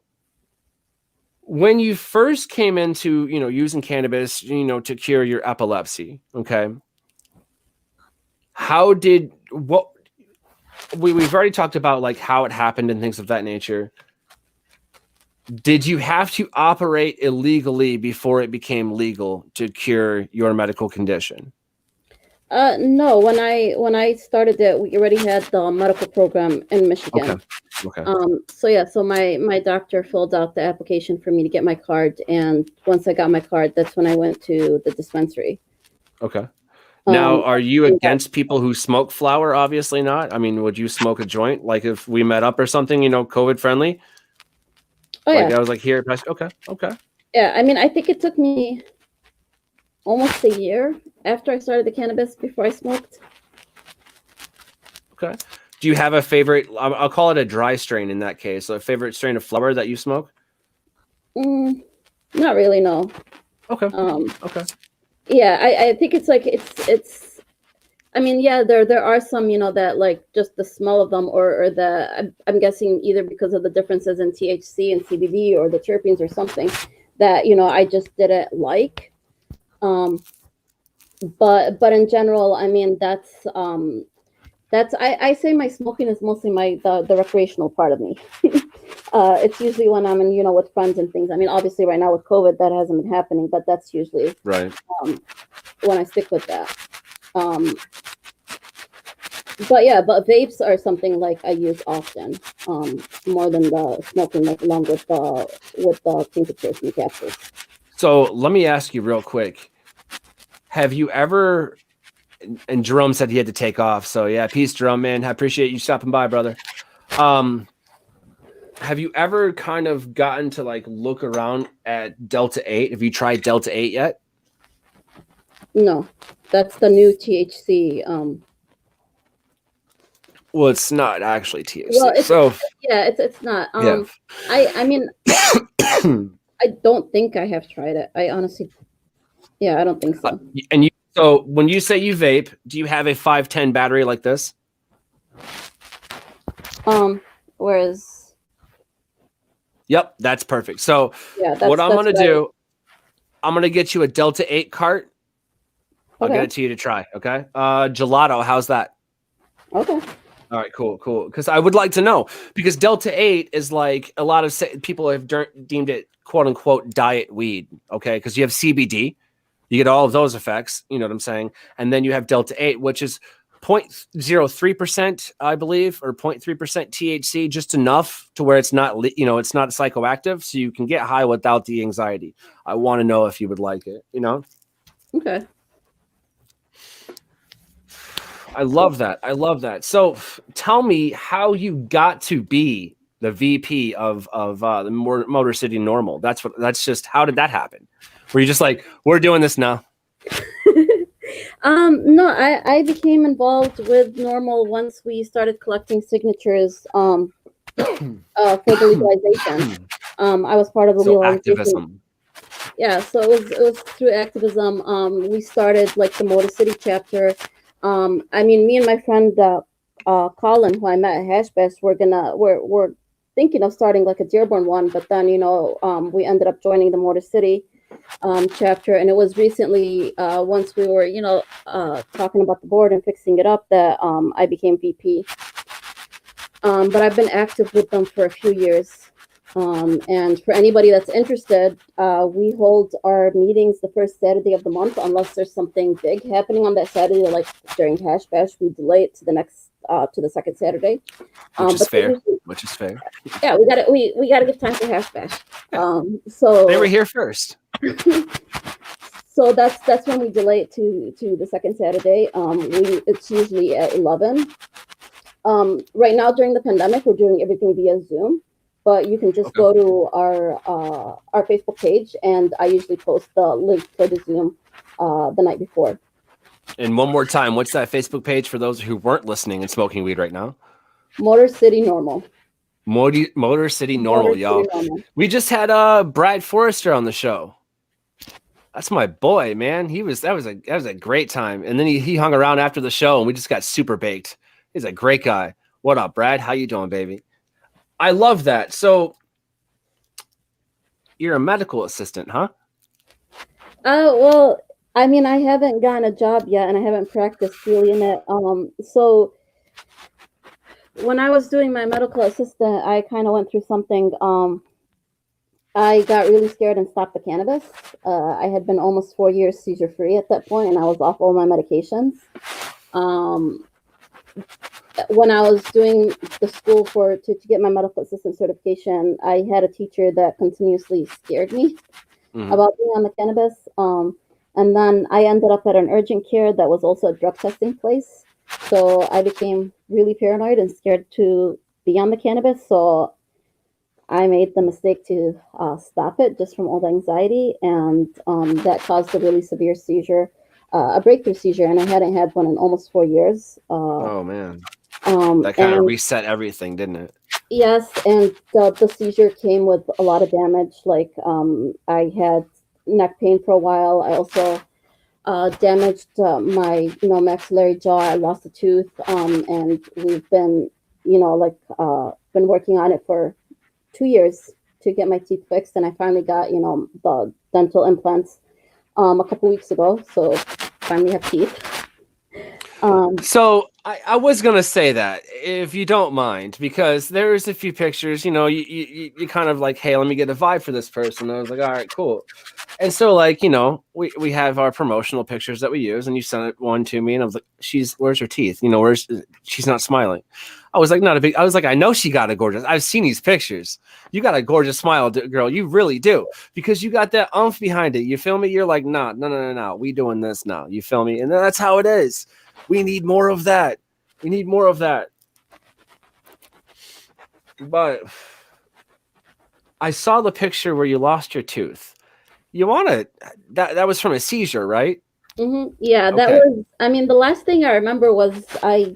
Speaker 1: when you first came into, using cannabis, to cure your epilepsy, okay, we've already talked about like how it happened and things of that nature. Did you have to operate illegally before it became legal to cure your medical condition?
Speaker 2: No, when I started it, we already had the medical program in Michigan.
Speaker 1: Okay.
Speaker 2: So my doctor filled out the application for me to get my card, and once I got my card, that's when I went to the dispensary.
Speaker 1: Okay. Now, are you against people who smoke flower? Obviously not. I mean, would you smoke a joint? Like if we met up or something, COVID friendly?
Speaker 2: Oh,
Speaker 1: like,
Speaker 2: yeah.
Speaker 1: I was like, here. Okay.
Speaker 2: Yeah, I mean, I think it took me almost a year after I started the cannabis before I smoked.
Speaker 1: Okay. Do you have a favorite? I'll call it a dry strain in that case. So a favorite strain of flower that you smoke?
Speaker 2: Not really, no.
Speaker 1: Okay. Okay.
Speaker 2: Yeah, I think it's like it's. I mean, yeah, there are some, that like just the smell of them, or I'm guessing either because of the differences in THC and CBD or the terpenes or something that I just didn't like. But in general, I mean that's I say my smoking is mostly the recreational part of me. It's usually when I'm in, with friends and things. I mean, obviously right now with COVID, that hasn't been happening, but that's usually
Speaker 1: right
Speaker 2: when I stick with that. But vapes are something like I use often, more than the smoking, like along with the tinctures and capsules.
Speaker 1: So let me ask you real quick. Have you ever, and Jerome said he had to take off. So yeah, peace, Jerome, man. I appreciate you stopping by, brother. Have you ever kind of gotten to like look around at Delta 8? Have you tried Delta 8 yet?
Speaker 2: No, that's the new THC.
Speaker 1: Well, it's not actually THC.
Speaker 2: Well, it's not.
Speaker 1: Yeah.
Speaker 2: I mean, I don't think I have tried it. I honestly, I don't think so.
Speaker 1: So when you say you vape, do you have a 510 battery like this?
Speaker 2: Whereas.
Speaker 1: Yep, that's perfect. So
Speaker 2: what
Speaker 1: I'm going to do, I'm going to get you a Delta 8 cart. I'll get it to you to try. Okay. Gelato. How's that?
Speaker 2: Okay.
Speaker 1: All right, cool. Because I would like to know, because Delta 8 is like a lot of people have deemed it quote unquote diet weed. Okay. Because you have CBD, you get all of those effects. You know what I'm saying? And then you have Delta 8, which is 0.03%, I believe, or 0.3% THC, just enough to where it's not, it's not psychoactive. So you can get high without the anxiety. I want to know if you would like it,
Speaker 2: Okay.
Speaker 1: I love that. So tell me how you got to be the VP of the Motor City NORML. That's just, how did that happen? Were you just like, we're doing this now?
Speaker 2: No, I became involved with NORML once we started collecting signatures for the legalization. I was part of the legalization. Activism. Yeah, so it was through activism. We started like the Motor City chapter. I mean, me and my friend Colin, who I met at Hash Bash, we're thinking of starting like a Dearborn one, but then we ended up joining the Motor City chapter, and it was recently once we were talking about the board and fixing it up that I became VP. But I've been active with them for a few years. And for anybody that's interested, we hold our meetings the first Saturday of the month, unless there's something big happening on that Saturday, like during Hash Bash, we delay it to the second Saturday.
Speaker 1: Which is fair.
Speaker 2: Yeah, we gotta give time for Hash Bash. So
Speaker 1: they were here first.
Speaker 2: So that's when we delay it to the second Saturday. It's usually at 11. Right now during the pandemic, we're doing everything via Zoom. But you can just go to our Facebook page, and I usually post the link for the Zoom the night before.
Speaker 1: And one more time, what's that Facebook page for those who weren't listening and smoking weed right now?
Speaker 2: Motor City NORML.
Speaker 1: Motor City NORML, y'all. We just had Brad Forrester on the show. That's my boy, man. That was a great time. And then he hung around after the show, and we just got super baked. He's a great guy. What up, Brad? How you doing, baby? I love that. So you're a medical assistant, huh?
Speaker 2: Well, I mean, I haven't gotten a job yet, and I haven't practiced really in it. So when I was doing my medical assistant, I kind of went through something. I got really scared and stopped the cannabis. I had been almost 4 years seizure free at that point, and I was off all my medications. When I was doing the school to get my medical assistant certification, I had a teacher that continuously scared me about being on the cannabis. And then I ended up at an urgent care that was also a drug testing place. So I became really paranoid and scared to be on the cannabis. So I made the mistake to stop it just from all the anxiety. And that caused a really severe seizure, a breakthrough seizure. And I hadn't had one in almost 4 years.
Speaker 1: Oh, man. That kind of reset everything, didn't it?
Speaker 2: Yes, and the seizure came with a lot of damage. Like I had neck pain for a while. I also damaged my maxillary jaw. I lost a tooth, and we've been been working on it for 2 years to get my teeth fixed. And I finally got the dental implants a couple weeks ago. So finally have teeth.
Speaker 1: So I was gonna say that, if you don't mind, because there's a few pictures, you kind of like, hey, let me get a vibe for this person. I was like, all right, cool. And so we have our promotional pictures that we use, and you sent one to me, and I was like, where's her teeth? She's not smiling. I was like, I know she got a gorgeous. I've seen these pictures. You got a gorgeous smile, girl. You really do, because you got that umph behind it. You feel me? You're like, no. We doing this now. You feel me? And that's how it is. We need more of that. But I saw the picture where you lost your tooth. You want to, that was from a seizure, right?
Speaker 2: Mm-hmm. Yeah, that was, I mean, the last thing I remember was I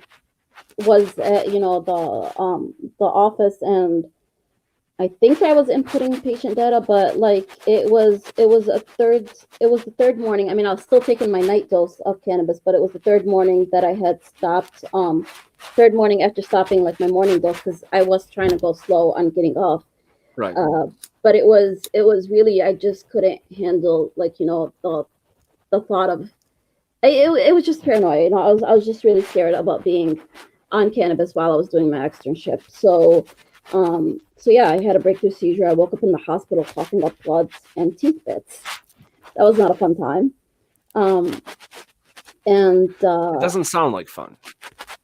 Speaker 2: was at, the office, and I think I was inputting patient data, but it was the third morning. I mean, I was still taking my night dose of cannabis, but it was the third morning that I had stopped. Third morning after stopping my morning dose, because I was trying to go slow on getting off.
Speaker 1: Right.
Speaker 2: But it was really, I just couldn't handle the thought of it was just paranoia. I was just really scared about being on cannabis while I was doing my externship. So yeah, I had a breakthrough seizure. I woke up in the hospital coughing up blood and teeth bits. That was not a fun time. It
Speaker 1: doesn't sound like fun.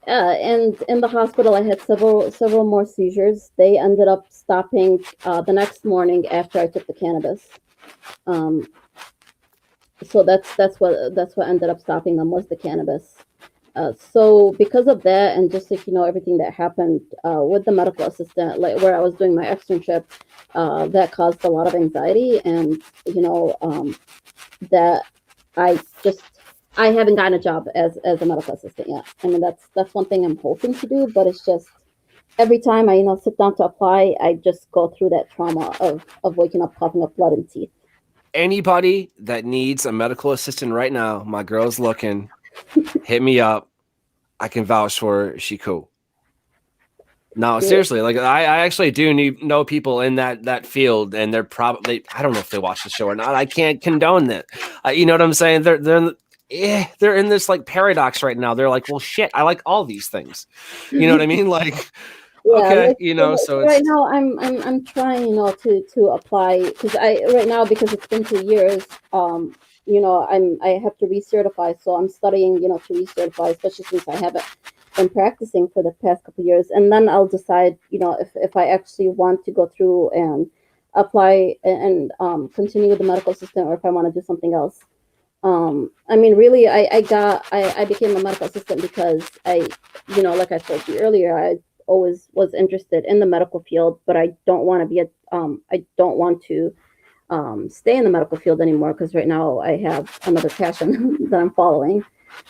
Speaker 2: And in the hospital, I had several more seizures. They ended up stopping the next morning after I took the cannabis. So that's what ended up stopping them, was the cannabis. So because of that, and just everything that happened with the medical assistant, where I was doing my externship, that caused a lot of anxiety, and that I haven't gotten a job as a medical assistant yet. I mean, that's one thing I'm hoping to do, but it's just every time I sit down to apply, I just go through that trauma of waking up coughing up blood and teeth.
Speaker 1: Anybody that needs a medical assistant right now, my girl's looking. Hit me up. I can vouch for she cool. No, seriously, like I actually do know people in that field, and they're probably, I don't know if they watch the show or not. I can't condone that. You know what I'm saying? They're in this like paradox right now. They're like, well, shit, I like all these things. You know what I mean? Like, okay,
Speaker 2: like,
Speaker 1: you know, so
Speaker 2: right now I'm trying, you know, to apply, because right now, because it's been 2 years, you know, I have to recertify, so I'm studying, you know, to recertify, especially since I haven't been practicing for the past couple of years, and then I'll decide, you know, if I actually want to go through and apply and continue with the medical assistant, or if I want to do something else. I mean, really, I became a medical assistant because you know, like I told you earlier, I always was interested in the medical field, but I don't want to I don't want to stay in the medical field anymore, because right now I have another passion that I'm following.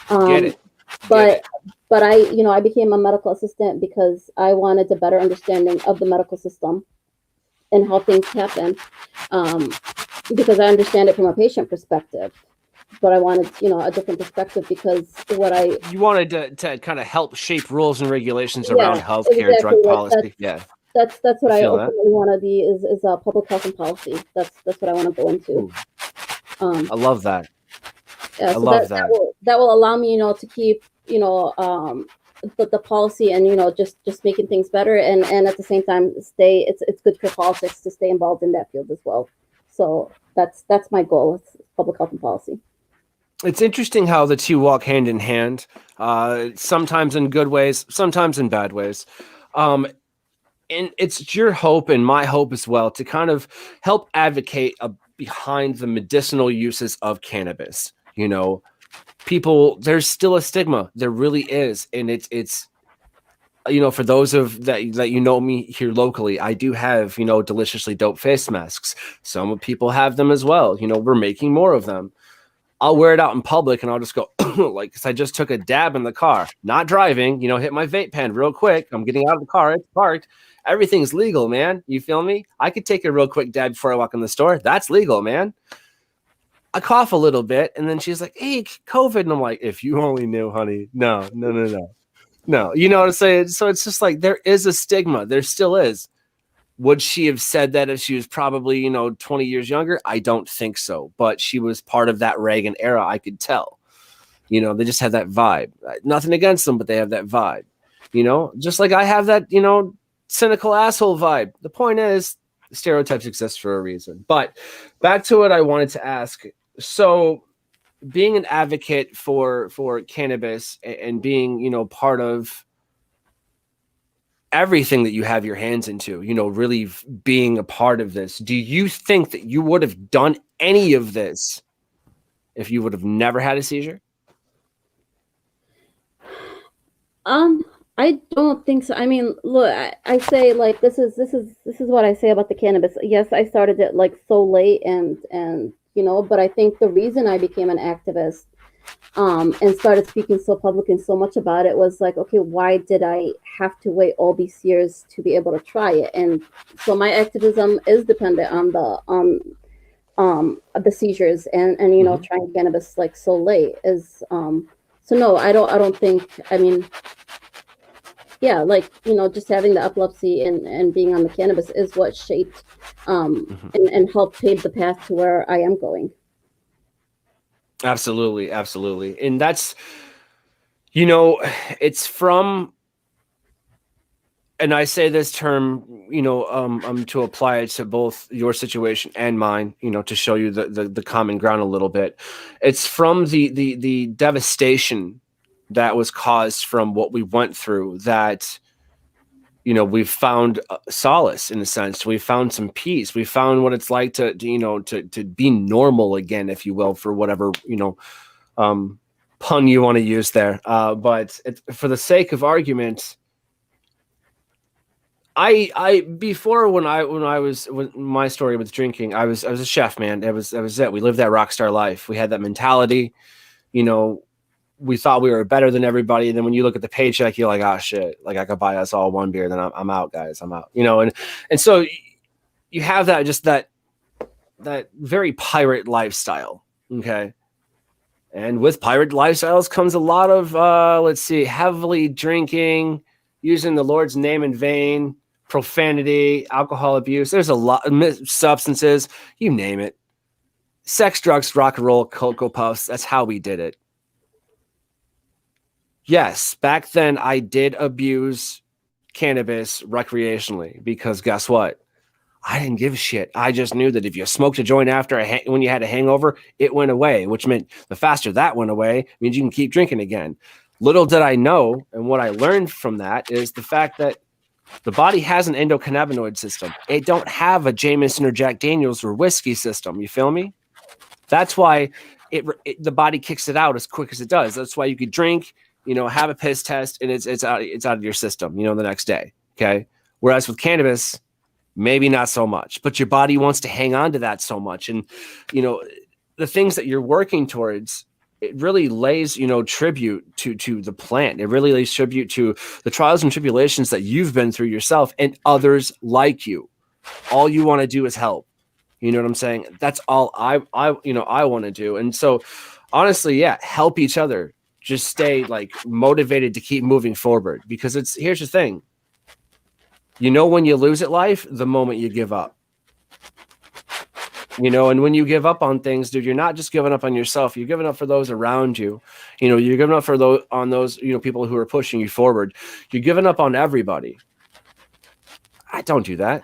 Speaker 1: get it.
Speaker 2: But you know, I became a medical assistant because I wanted a better understanding of the medical system and how things happen, because I understand it from a patient perspective. But I wanted, you know, a different perspective, because
Speaker 1: you wanted to kind of help shape rules and regulations around healthcare,
Speaker 2: exactly,
Speaker 1: drug policy.
Speaker 2: That's what I
Speaker 1: feel
Speaker 2: ultimately want to be, is public health and policy. That's what I want to go into.
Speaker 1: I love that.
Speaker 2: Yeah,
Speaker 1: I
Speaker 2: so
Speaker 1: love
Speaker 2: that will allow me, you know, to keep, you know, the policy, and, you know, just making things better, and at the same time stay. It's good for politics to stay involved in that field as well. So that's my goal. It's public health and policy.
Speaker 1: It's interesting how the two walk hand in hand, sometimes in good ways, sometimes in bad ways. And it's your hope and my hope as well to kind of help advocate behind the medicinal uses of cannabis. You know, people, there's still a stigma. There really is. And it's you know, for those of that you know me here locally, I do have, you know, deliciously dope face masks. Some people have them as well. You know, we're making more of them. I'll wear it out in public and I'll just go like, cause I just took a dab in the car, not driving, you know, hit my vape pen real quick. I'm getting out of the car. It's parked. Everything's legal, man. You feel me? I could take a real quick dab before I walk in the store. That's legal, man. I cough a little bit and then she's like, hey, COVID. And I'm like, if you only knew, honey. No. You know what I'm saying? So it's just like, there is a stigma. There still is. Would she have said that if she was probably, you know, 20 years younger? I don't think so. But she was part of that Reagan era. I could tell. You know, they just have that vibe. Nothing against them, but they have that vibe. You know, just like I have that, you know, cynical asshole vibe. The point is, stereotypes exist for a reason. But back to what I wanted to ask. So, being an advocate for cannabis and being, you know, part of everything that you have your hands into, you know, really being a part of this, do you think that you would have done any of this if you would have never had a seizure?
Speaker 2: I don't think so. I mean, look, I say, like, this is what I say about the cannabis. Yes, I started it like so late, and you know, but I think the reason I became an activist, and started speaking so public and so much about it, was like, okay, why did I have to wait all these years to be able to try it? And so my activism is dependent on the seizures, and you know, trying cannabis like so late is so no, I don't think, I mean, yeah, like, you know, just having the epilepsy and being on the cannabis is what shaped and helped pave the path to where I am going.
Speaker 1: Absolutely. And that's, you know, it's from, and I say this term, you know, to apply it to both your situation and mine, you know, to show you the common ground a little bit. It's from the devastation that was caused from what we went through, that, you know, we've found solace, in a sense. We found some peace. We found what it's like to you know, to be normal again, if you will, for whatever, you know, pun you want to use there. But for the sake of argument, I before, when my story with drinking, I was a chef, man. That was it. We lived that rock star life. We had that mentality, you know. We thought we were better than everybody, and then when you look at the paycheck, you're like, oh shit, like I could buy us all one beer, then I'm out, guys. I'm out, you know. And so you have that, just that very pirate lifestyle, okay. And with pirate lifestyles comes a lot of, heavily drinking, using the Lord's name in vain, profanity, alcohol abuse. There's a lot of substances, you name it. Sex, drugs, rock and roll, Cocoa Puffs. That's how we did it. Yes, back then I did abuse cannabis recreationally because guess what? I didn't give a shit. I just knew that if you smoked a joint after when you had a hangover, it went away, which meant the faster that went away means you can keep drinking again. Little did I know, and what I learned from that is the fact that the body has an endocannabinoid system. It don't have a Jameson or Jack Daniels or whiskey system. You feel me? That's why the body kicks it out as quick as it does. That's why you could drink, have a piss test, and it's out of your system, the next day. Okay. Whereas with cannabis, maybe not so much, but your body wants to hang on to that so much. And, the things that you're working towards, it really lays, tribute to the plant. It really lays tribute to the trials and tribulations that you've been through yourself and others like you. All you want to do is help. You know what I'm saying? That's all I want to do. And so honestly, yeah, help each other. Just stay motivated to keep moving forward, because here's the thing. When you lose at life, the moment you give up. And when you give up on things, dude, you're not just giving up on yourself. You're giving up for those around you. You're giving up for those people who are pushing you forward. You're giving up on everybody. I don't do that.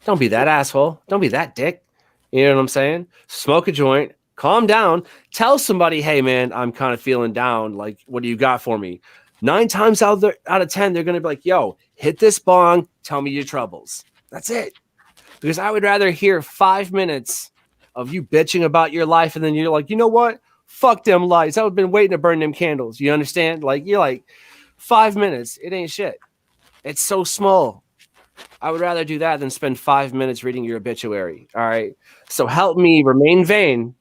Speaker 1: Don't be that asshole. Don't be that dick. You know what I'm saying? Smoke a joint, calm down, tell somebody, hey man, I'm kind of feeling down. Like, what do you got for me? 9 times out of 10, they're going to be like, yo, hit this bong, tell me your troubles. That's it. Because I would rather hear 5 minutes of you bitching about your life, and then you're like, you know what? Fuck them lights. I've been waiting to burn them candles. You understand? You're like, 5 minutes. It ain't shit. It's so small. I would rather do that than spend 5 minutes reading your obituary. All right. So help me remain vain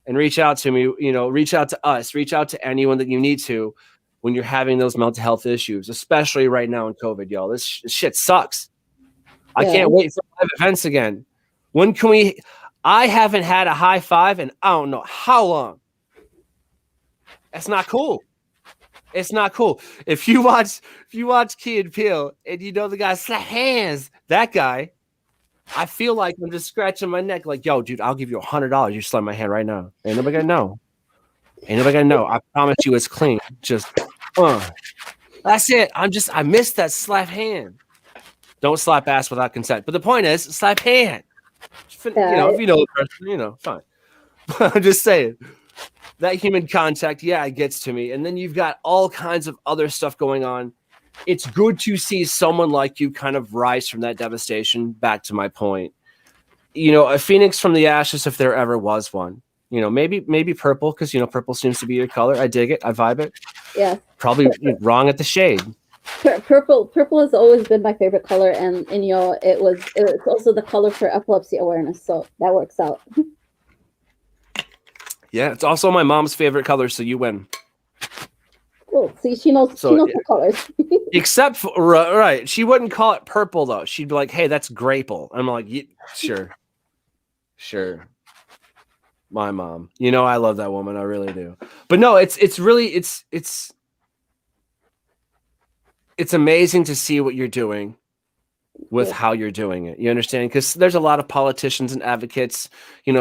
Speaker 1: and reach out to me, reach out to us, reach out to anyone that you need to when you're having those mental health issues, especially right now in COVID, y'all. This shit sucks. I can't wait for live events again. When can we? I haven't had a high five in I don't know how long. That's not cool. It's not cool. If you watch Key and Peele and the guy slap hands, that guy, I feel like I'm just scratching my neck like, yo, dude, I'll give you $100. You slap my hand right now. Ain't nobody gonna know. Ain't nobody gonna know. I promise you it's clean. Just that's it. I missed that slap hand. Don't slap ass without consent. But the point is, slap hand. If the person, fine. I'm just saying. That human contact, it gets to me. And then you've got all kinds of other stuff going on. It's good to see someone like you kind of rise from that devastation. Back to my point. A phoenix from the ashes, if there ever was one. Maybe purple, because, purple seems to be your color. I dig it. I vibe it. Yeah. Probably wrong at the shade.
Speaker 2: Purple has always been my favorite color. And it was also the color for epilepsy awareness. So that works out.
Speaker 1: Yeah, it's also my mom's favorite color, so you win.
Speaker 2: Cool. See, she knows the colors.
Speaker 1: Except for, right. She wouldn't call it purple, though. She'd be like, hey, that's grapple. I'm like, yeah, sure. My mom. I love that woman. I really do. But no, it's really amazing to see what you're doing with how you're doing it. You understand? Because there's a lot of politicians and advocates,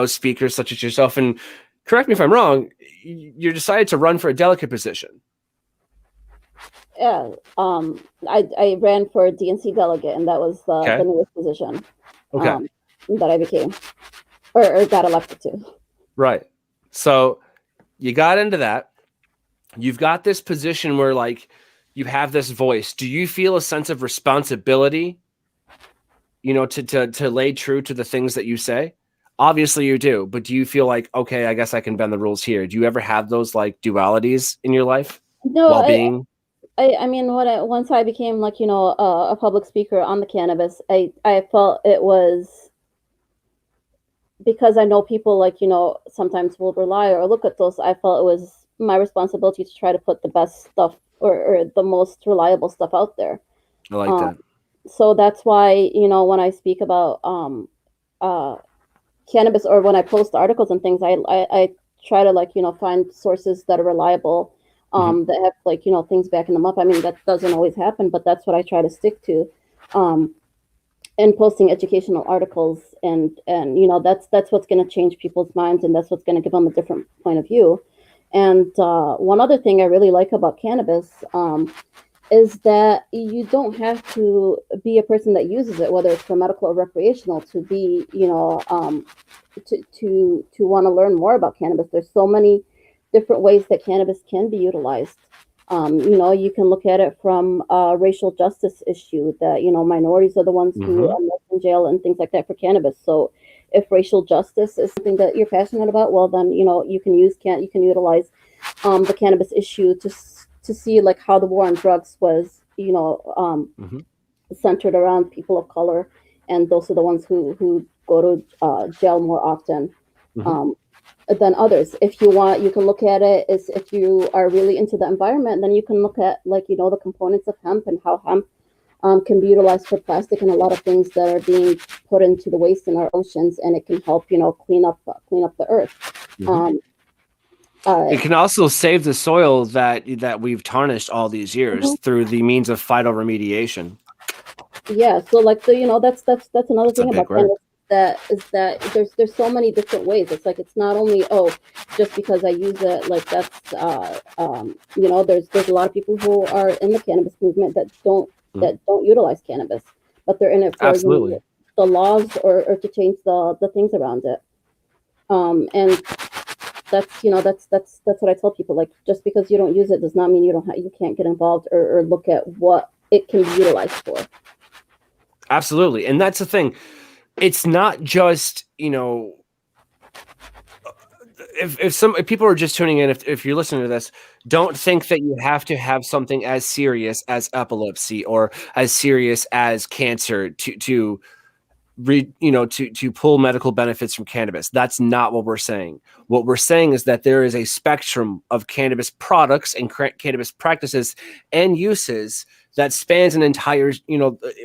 Speaker 1: speakers such as yourself, and correct me if I'm wrong, you decided to run for a delegate position.
Speaker 2: Yeah. I ran for a DNC delegate, and that was the newest position that I became or got elected to.
Speaker 1: Right. So you got into that. You've got this position where you have this voice. Do you feel a sense of responsibility, to lay true to the things that you say? Obviously you do, but do you feel like, okay, I guess I can bend the rules here? Do you ever have those dualities in your life?
Speaker 2: No, I mean, once I became a public speaker on the cannabis, I felt it was because I know people sometimes will rely or look at those. I felt it was my responsibility to try to put the best stuff or the most reliable stuff out there.
Speaker 1: I like that.
Speaker 2: So that's why, when I speak about cannabis or when I post articles and things, I try to like, find sources that are reliable, that have like, things backing them up. I mean, that doesn't always happen, but that's what I try to stick to. And posting educational articles, and that's what's going to change people's minds, and that's what's going to give them a different point of view. And one other thing I really like about cannabis is that you don't have to be a person that uses it, whether it's for medical or recreational, to be, to want to learn more about cannabis. There's so many different ways that cannabis can be utilized. You can look at it from a racial justice issue that, minorities are the ones who are left in jail and things like that for cannabis. So if racial justice is something that you're passionate about, well, then, you can utilize the cannabis issue to see like how the war on drugs was, centered around people of color. And those are the ones who go to jail more often. Than others. If you want, you can look at it as if you are really into the environment, then you can look at like, the components of hemp and how hemp can be utilized for plastic and a lot of things that are being put into the waste in our oceans, and it can help, clean up the earth.
Speaker 1: It can also save the soil that we've tarnished all these years through the means of phytoremediation.
Speaker 2: Yeah, so like that's another thing about cannabis. That there's so many different ways. It's like, it's not only, just because I use it, like that's there's a lot of people who are in the cannabis movement that don't utilize cannabis, but they're in it for the laws or to change the things around it. And that's what I tell people. Like, just because you don't use it does not mean you can't get involved or look at what it can be utilized for.
Speaker 1: Absolutely, and that's the thing. It's not just, if people are just tuning in, if you're listening to this, don't think that you have to have something as serious as epilepsy or as serious as cancer to pull medical benefits from cannabis. That's not what we're saying. What we're saying is that there is a spectrum of cannabis products and cannabis practices and uses that spans an entire,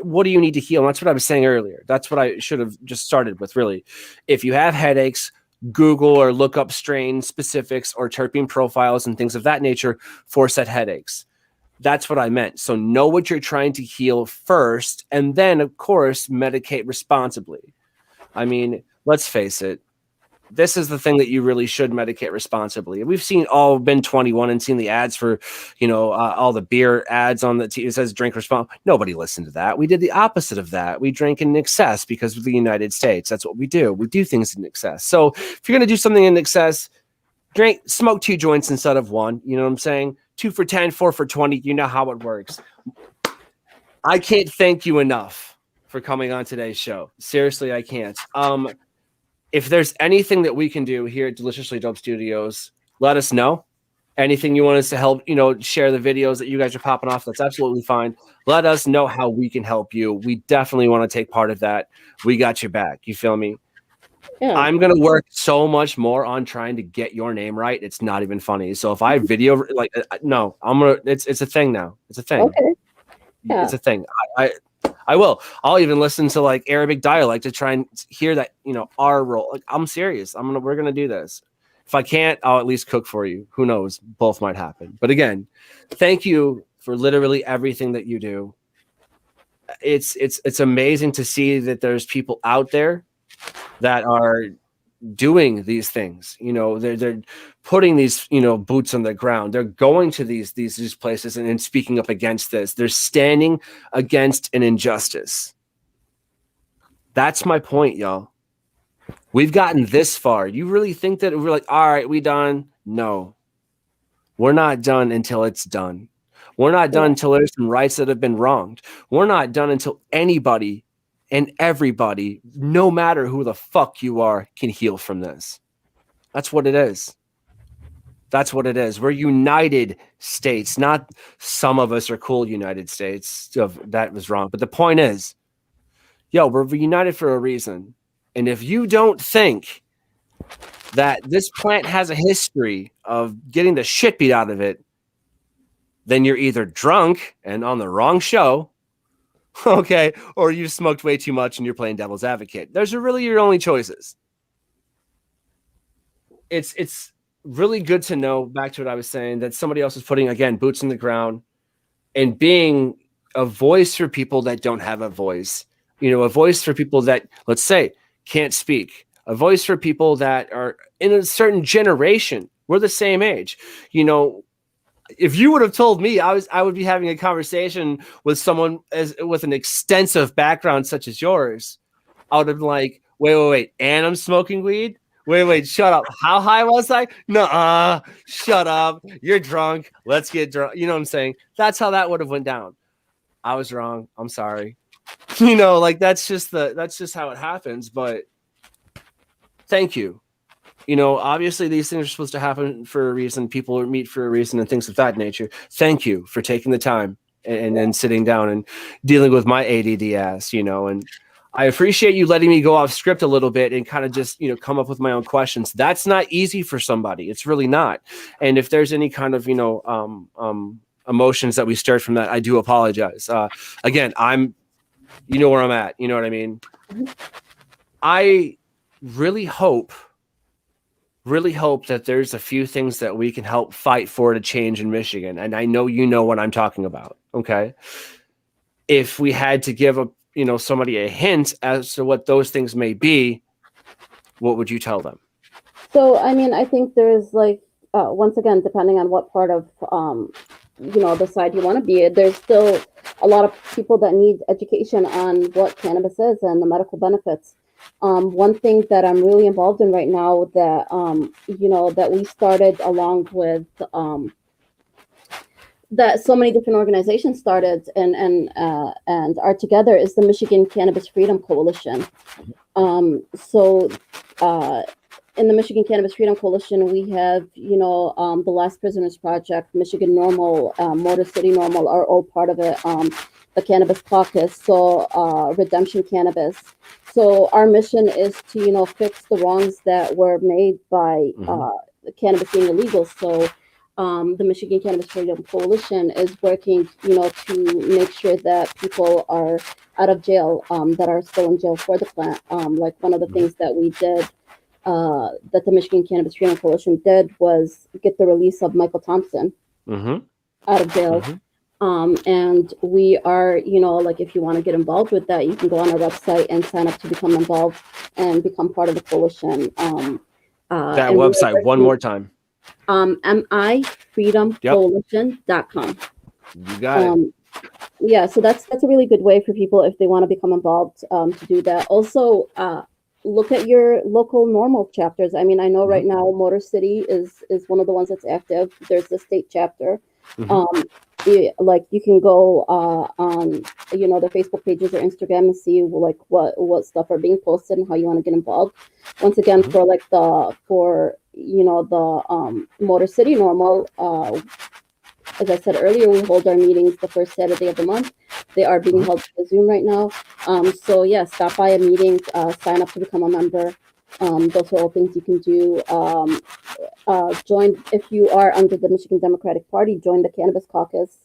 Speaker 1: what do you need to heal? And that's what I was saying earlier. That's what I should have just started with, really. If you have headaches, Google or look up strain specifics or terpene profiles and things of that nature for said headaches. That's what I meant. So know what you're trying to heal first, and then, of course, medicate responsibly. I mean, let's face it. This is the thing that you really should medicate responsibly. We've been 21 and seen the ads for, all the beer ads on the TV. It says drink responsibly. Nobody listened to that. We did the opposite of that. We drank in excess because of the United States. That's what we do. We do things in excess. So if you're going to do something in excess, smoke 2 joints instead of 1. You know what I'm saying? 2 for 10, 4 for 20. You know how it works. I can't thank you enough for coming on today's show. Seriously, I can't. If there's anything that we can do here at Deliciously Dope Studios, let us know. Anything you want us to help, share the videos that you guys are popping off, that's absolutely fine. Let us know how we can help you. We definitely want to take part of that. We got your back. You feel me? Yeah. I'm going to work so much more on trying to get your name right. It's not even funny. So if I video, no, it's a thing now. It's a thing.
Speaker 2: Okay. Yeah.
Speaker 1: It's a thing. I will. I'll even listen to like Arabic dialect to try and hear that, our role. Like, I'm serious. We're going to do this. If I can't, I'll at least cook for you. Who knows? Both might happen. But again, thank you for literally everything that you do. It's amazing to see that there's people out there that are doing these things. They're putting these, boots on the ground. They're going to these places and speaking up against this. They're standing against an injustice. That's my point, y'all. We've gotten this far. You really think that we're like, all right, we done? No, we're not done until it's done. We're not done until there's some rights that have been wronged. We're not done until anybody and everybody, no matter who the fuck you are, can heal from this. That's what it is. That's what it is. We're United States, not some of us are cool United States. That was wrong. But the point is, we're united for a reason. And if you don't think that this plant has a history of getting the shit beat out of it, then you're either drunk and on the wrong show, okay, or you smoked way too much and you're playing devil's advocate. Those are really your only choices. It's really good to know, back to what I was saying, that somebody else is putting, again, boots in the ground and being a voice for people that don't have a voice, a voice for people that, let's say, can't speak, a voice for people that are in a certain generation. We're the same age. If you would have told me I would be having a conversation with someone with an extensive background such as yours, I would have been like, wait, and I'm smoking weed? Wait, shut up. How high was I? Nuh-uh, shut up. You're drunk. Let's get drunk. You know what I'm saying? That's how that would have went down. I was wrong. I'm sorry. That's just how it happens. But thank you. Obviously these things are supposed to happen for a reason. People meet for a reason and things of that nature. Thank you for taking the time and then sitting down and dealing with my ADD ass, and I appreciate you letting me go off script a little bit and kind of just, come up with my own questions. That's not easy for somebody. It's really not. And if there's any kind of, emotions that we stirred from that, I do apologize. Again, where I'm at, you know what I mean? I really hope that there's a few things that we can help fight for to change in Michigan. And I know you know what I'm talking about. Okay. If we had to give somebody a hint as to what those things may be, what would you tell them?
Speaker 2: So, I think there's once again, depending on what part of, the side you want to be, there's still a lot of people that need education on what cannabis is and the medical benefits. One thing that I'm really involved in right now that, that we started along with, that so many different organizations started and are together is the Michigan Cannabis Freedom Coalition. In the Michigan Cannabis Freedom Coalition, we have, the Last Prisoners Project, Michigan NORML, Motor City NORML are all part of it. The Cannabis Caucus, so Redemption Cannabis. So our mission is to, fix the wrongs that were made by cannabis being illegal. So the Michigan Cannabis Freedom Coalition is working, to make sure that people are out of jail, that are still in jail for the plant. Like one of the things that we did, that the Michigan Cannabis Freedom Coalition did was get the release of Michael Thompson out of jail. And we are, if you want to get involved with that, you can go on our website and sign up to become involved and become part of the coalition.
Speaker 1: That website, one more time.
Speaker 2: mifreedomcoalition.com.
Speaker 1: You got it.
Speaker 2: Yeah, so that's a really good way for people if they want to become involved to do that. Also, look at your local NORML chapters. I know right now Motor City is one of the ones that's active. There's the state chapter. You can go on their Facebook pages or Instagram and see what stuff are being posted and how you want to get involved. Once again, for the Motor City NORML, as I said earlier, we hold our meetings the first Saturday of the month. They are being held via Zoom right now. So yeah, stop by a meeting, sign up to become a member. Those are all things you can do. Join, if you are under the Michigan Democratic Party, join the Cannabis Caucus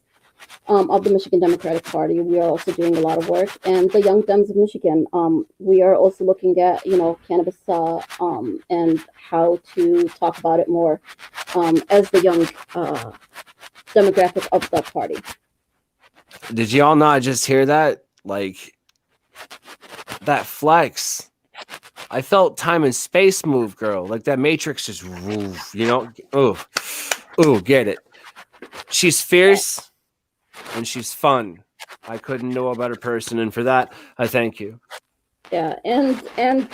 Speaker 2: of the Michigan Democratic Party. We are also doing a lot of work. And the Young Dems of Michigan, we are also looking at, cannabis and how to talk about it more as the young demographic of the party.
Speaker 1: Did y'all not just hear that? That flex. I felt time and space move, girl. That Matrix just, get it. She's fierce and she's fun. I couldn't know a better person, and for that, I thank you.
Speaker 2: Yeah, and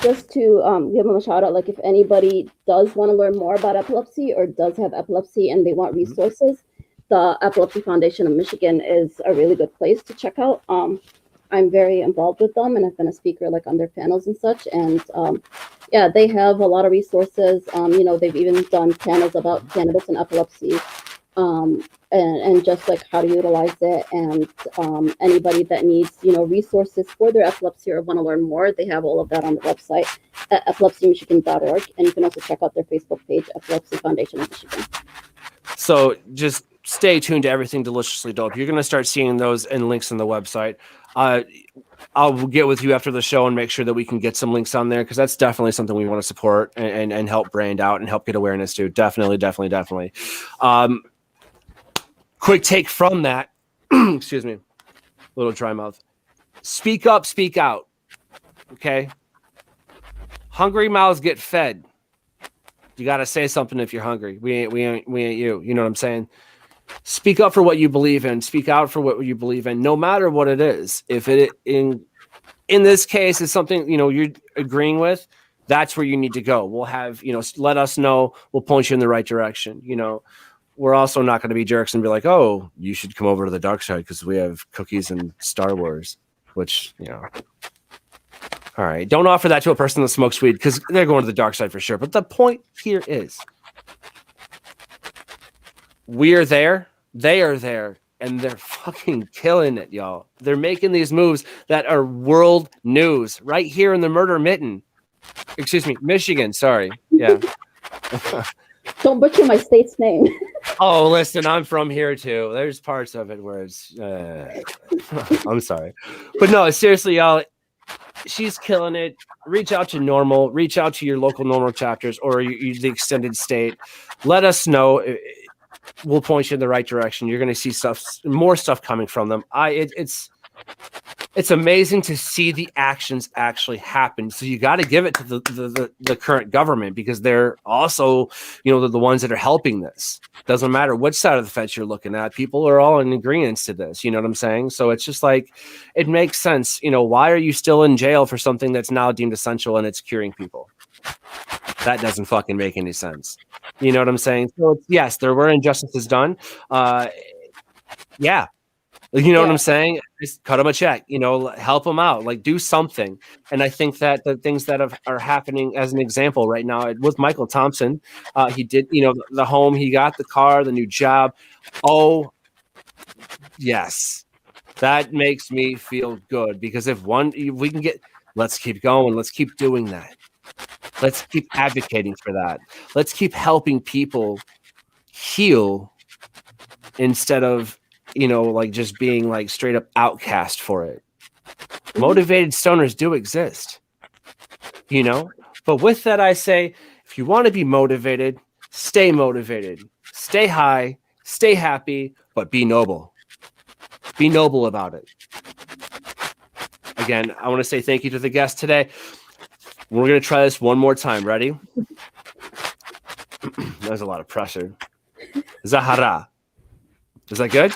Speaker 2: just to give them a shout out, if anybody does want to learn more about epilepsy or does have epilepsy and they want resources, the Epilepsy Foundation of Michigan is a really good place to check out. I'm very involved with them, and I've been a speaker on their panels and such. And they have a lot of resources. They've even done panels about cannabis and epilepsy, and just how to utilize it. And anybody that needs resources for their epilepsy or want to learn more, they have all of that on the website at epilepsymichigan.org. And you can also check out their Facebook page, Epilepsy Foundation of Michigan.
Speaker 1: So just stay tuned to Everything Deliciously Dope. You're going to start seeing those and links on the website. I'll get with you after the show and make sure that we can get some links on there, because that's definitely something we want to support and help brand out and help get awareness to. Definitely. Quick take from that. Excuse me. Little dry mouth. Speak up, speak out. Okay. Hungry mouths get fed. You got to say something if you're hungry. We ain't you. You know what I'm saying? Speak up for what you believe in. Speak out for what you believe in, no matter what it is. If it in this case is something, you know, you're agreeing with, that's where you need to go. We'll have, you know, let us know. We'll point you in the right direction. You know, we're also not going to be jerks and be like, oh, you should come over to the dark side because we have cookies and Star Wars, which, you know. All right. Don't offer that to a person that smokes weed, because they're going to the dark side for sure. But the point here is, we are there. They are there. And they're fucking killing it, y'all. They're making these moves that are world news right here in the murder mitten. Excuse me, Michigan. Sorry. Yeah.
Speaker 2: Don't butcher my state's name.
Speaker 1: Oh, listen, I'm from here too. There's parts of it where it's, I'm sorry. But no, seriously, y'all, she's killing it. Reach out to NORML. Reach out to your local NORML chapters or the extended state. Let us know. We'll point you in the right direction. You're going to see more stuff coming from them. It's amazing to see the actions actually happen. So you got to give it to the current government, because they're also, you know, the ones that are helping this. Doesn't matter which side of the fence you're looking at. People are all in agreement to this. You know what I'm saying? So it's just like, it makes sense. You know, why are you still in jail for something that's now deemed essential and it's curing people? That doesn't fucking make any sense. You know what I'm saying? So yes, there were injustices done. Yeah. You know what I'm saying? Just cut them a check, you know, help them out, like do something. And I think that the things that are happening, as an example right now with Michael Thompson, he did, you know, the home, he got the car, the new job. Oh, yes. That makes me feel good, because if we can get, let's keep going. Let's keep doing that. Let's keep advocating for that. Let's keep helping people heal instead of, you know, like just being like straight up outcast for it. Motivated stoners do exist, you know. But with that, I say, if you want to be motivated, stay high, stay happy, but be noble. Be noble about it. Again, I want to say thank you to the guest today. We're going to try this one more time. Ready? There's a lot of pressure. Zahara. Is that good?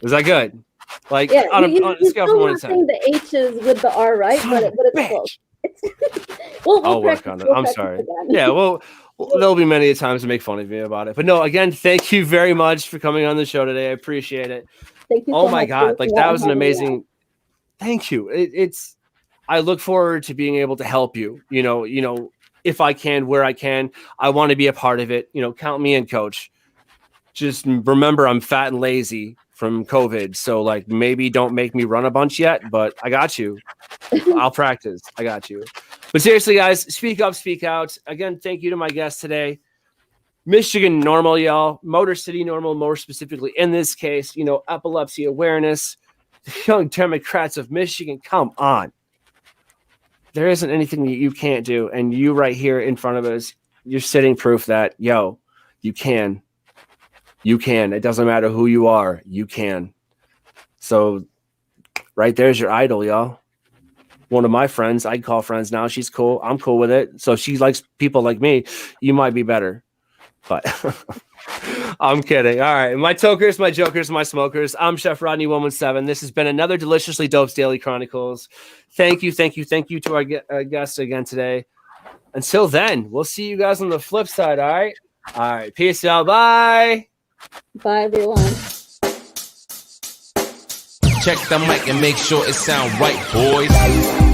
Speaker 1: Is that good? Like,
Speaker 2: yeah,
Speaker 1: on a scale from 1 to 10.
Speaker 2: The H's with the R, right? But it's close. We'll
Speaker 1: work on it. I'm sorry. Yeah, well, there'll be many times to make fun of me about it. But no, again, thank you very much for coming on the show today. I appreciate it.
Speaker 2: Thank you.
Speaker 1: Oh my God. Like, that was an amazing. Thank you. I look forward to being able to help you, you know, if I can, where I can. I want to be a part of it. You know, count me in, coach. Just remember, I'm fat and lazy from COVID. So like, maybe don't make me run a bunch yet, but I got you. I'll practice. I got you. But seriously, guys, speak up, speak out. Again, thank you to my guest today. Michigan NORML, y'all. Motor City NORML, more specifically in this case, you know, epilepsy awareness. The Young Democrats of Michigan, come on. There isn't anything that you can't do. And you right here in front of us, you're sitting proof that, yo, you can. You can. It doesn't matter who you are. You can. So right there's your idol, y'all. One of my friends, I call friends now. She's cool. I'm cool with it. So if she likes people like me, you might be better. But I'm kidding. All right. My tokers, my jokers, my smokers. I'm Chef Rodney 117. This has been another Deliciously Dope's Daily Chronicles. Thank you to our guests again today. Until then, we'll see you guys on the flip side. All right. All right. Peace out. Bye.
Speaker 2: Bye, everyone.
Speaker 3: Check the mic and make sure it sound right, boys.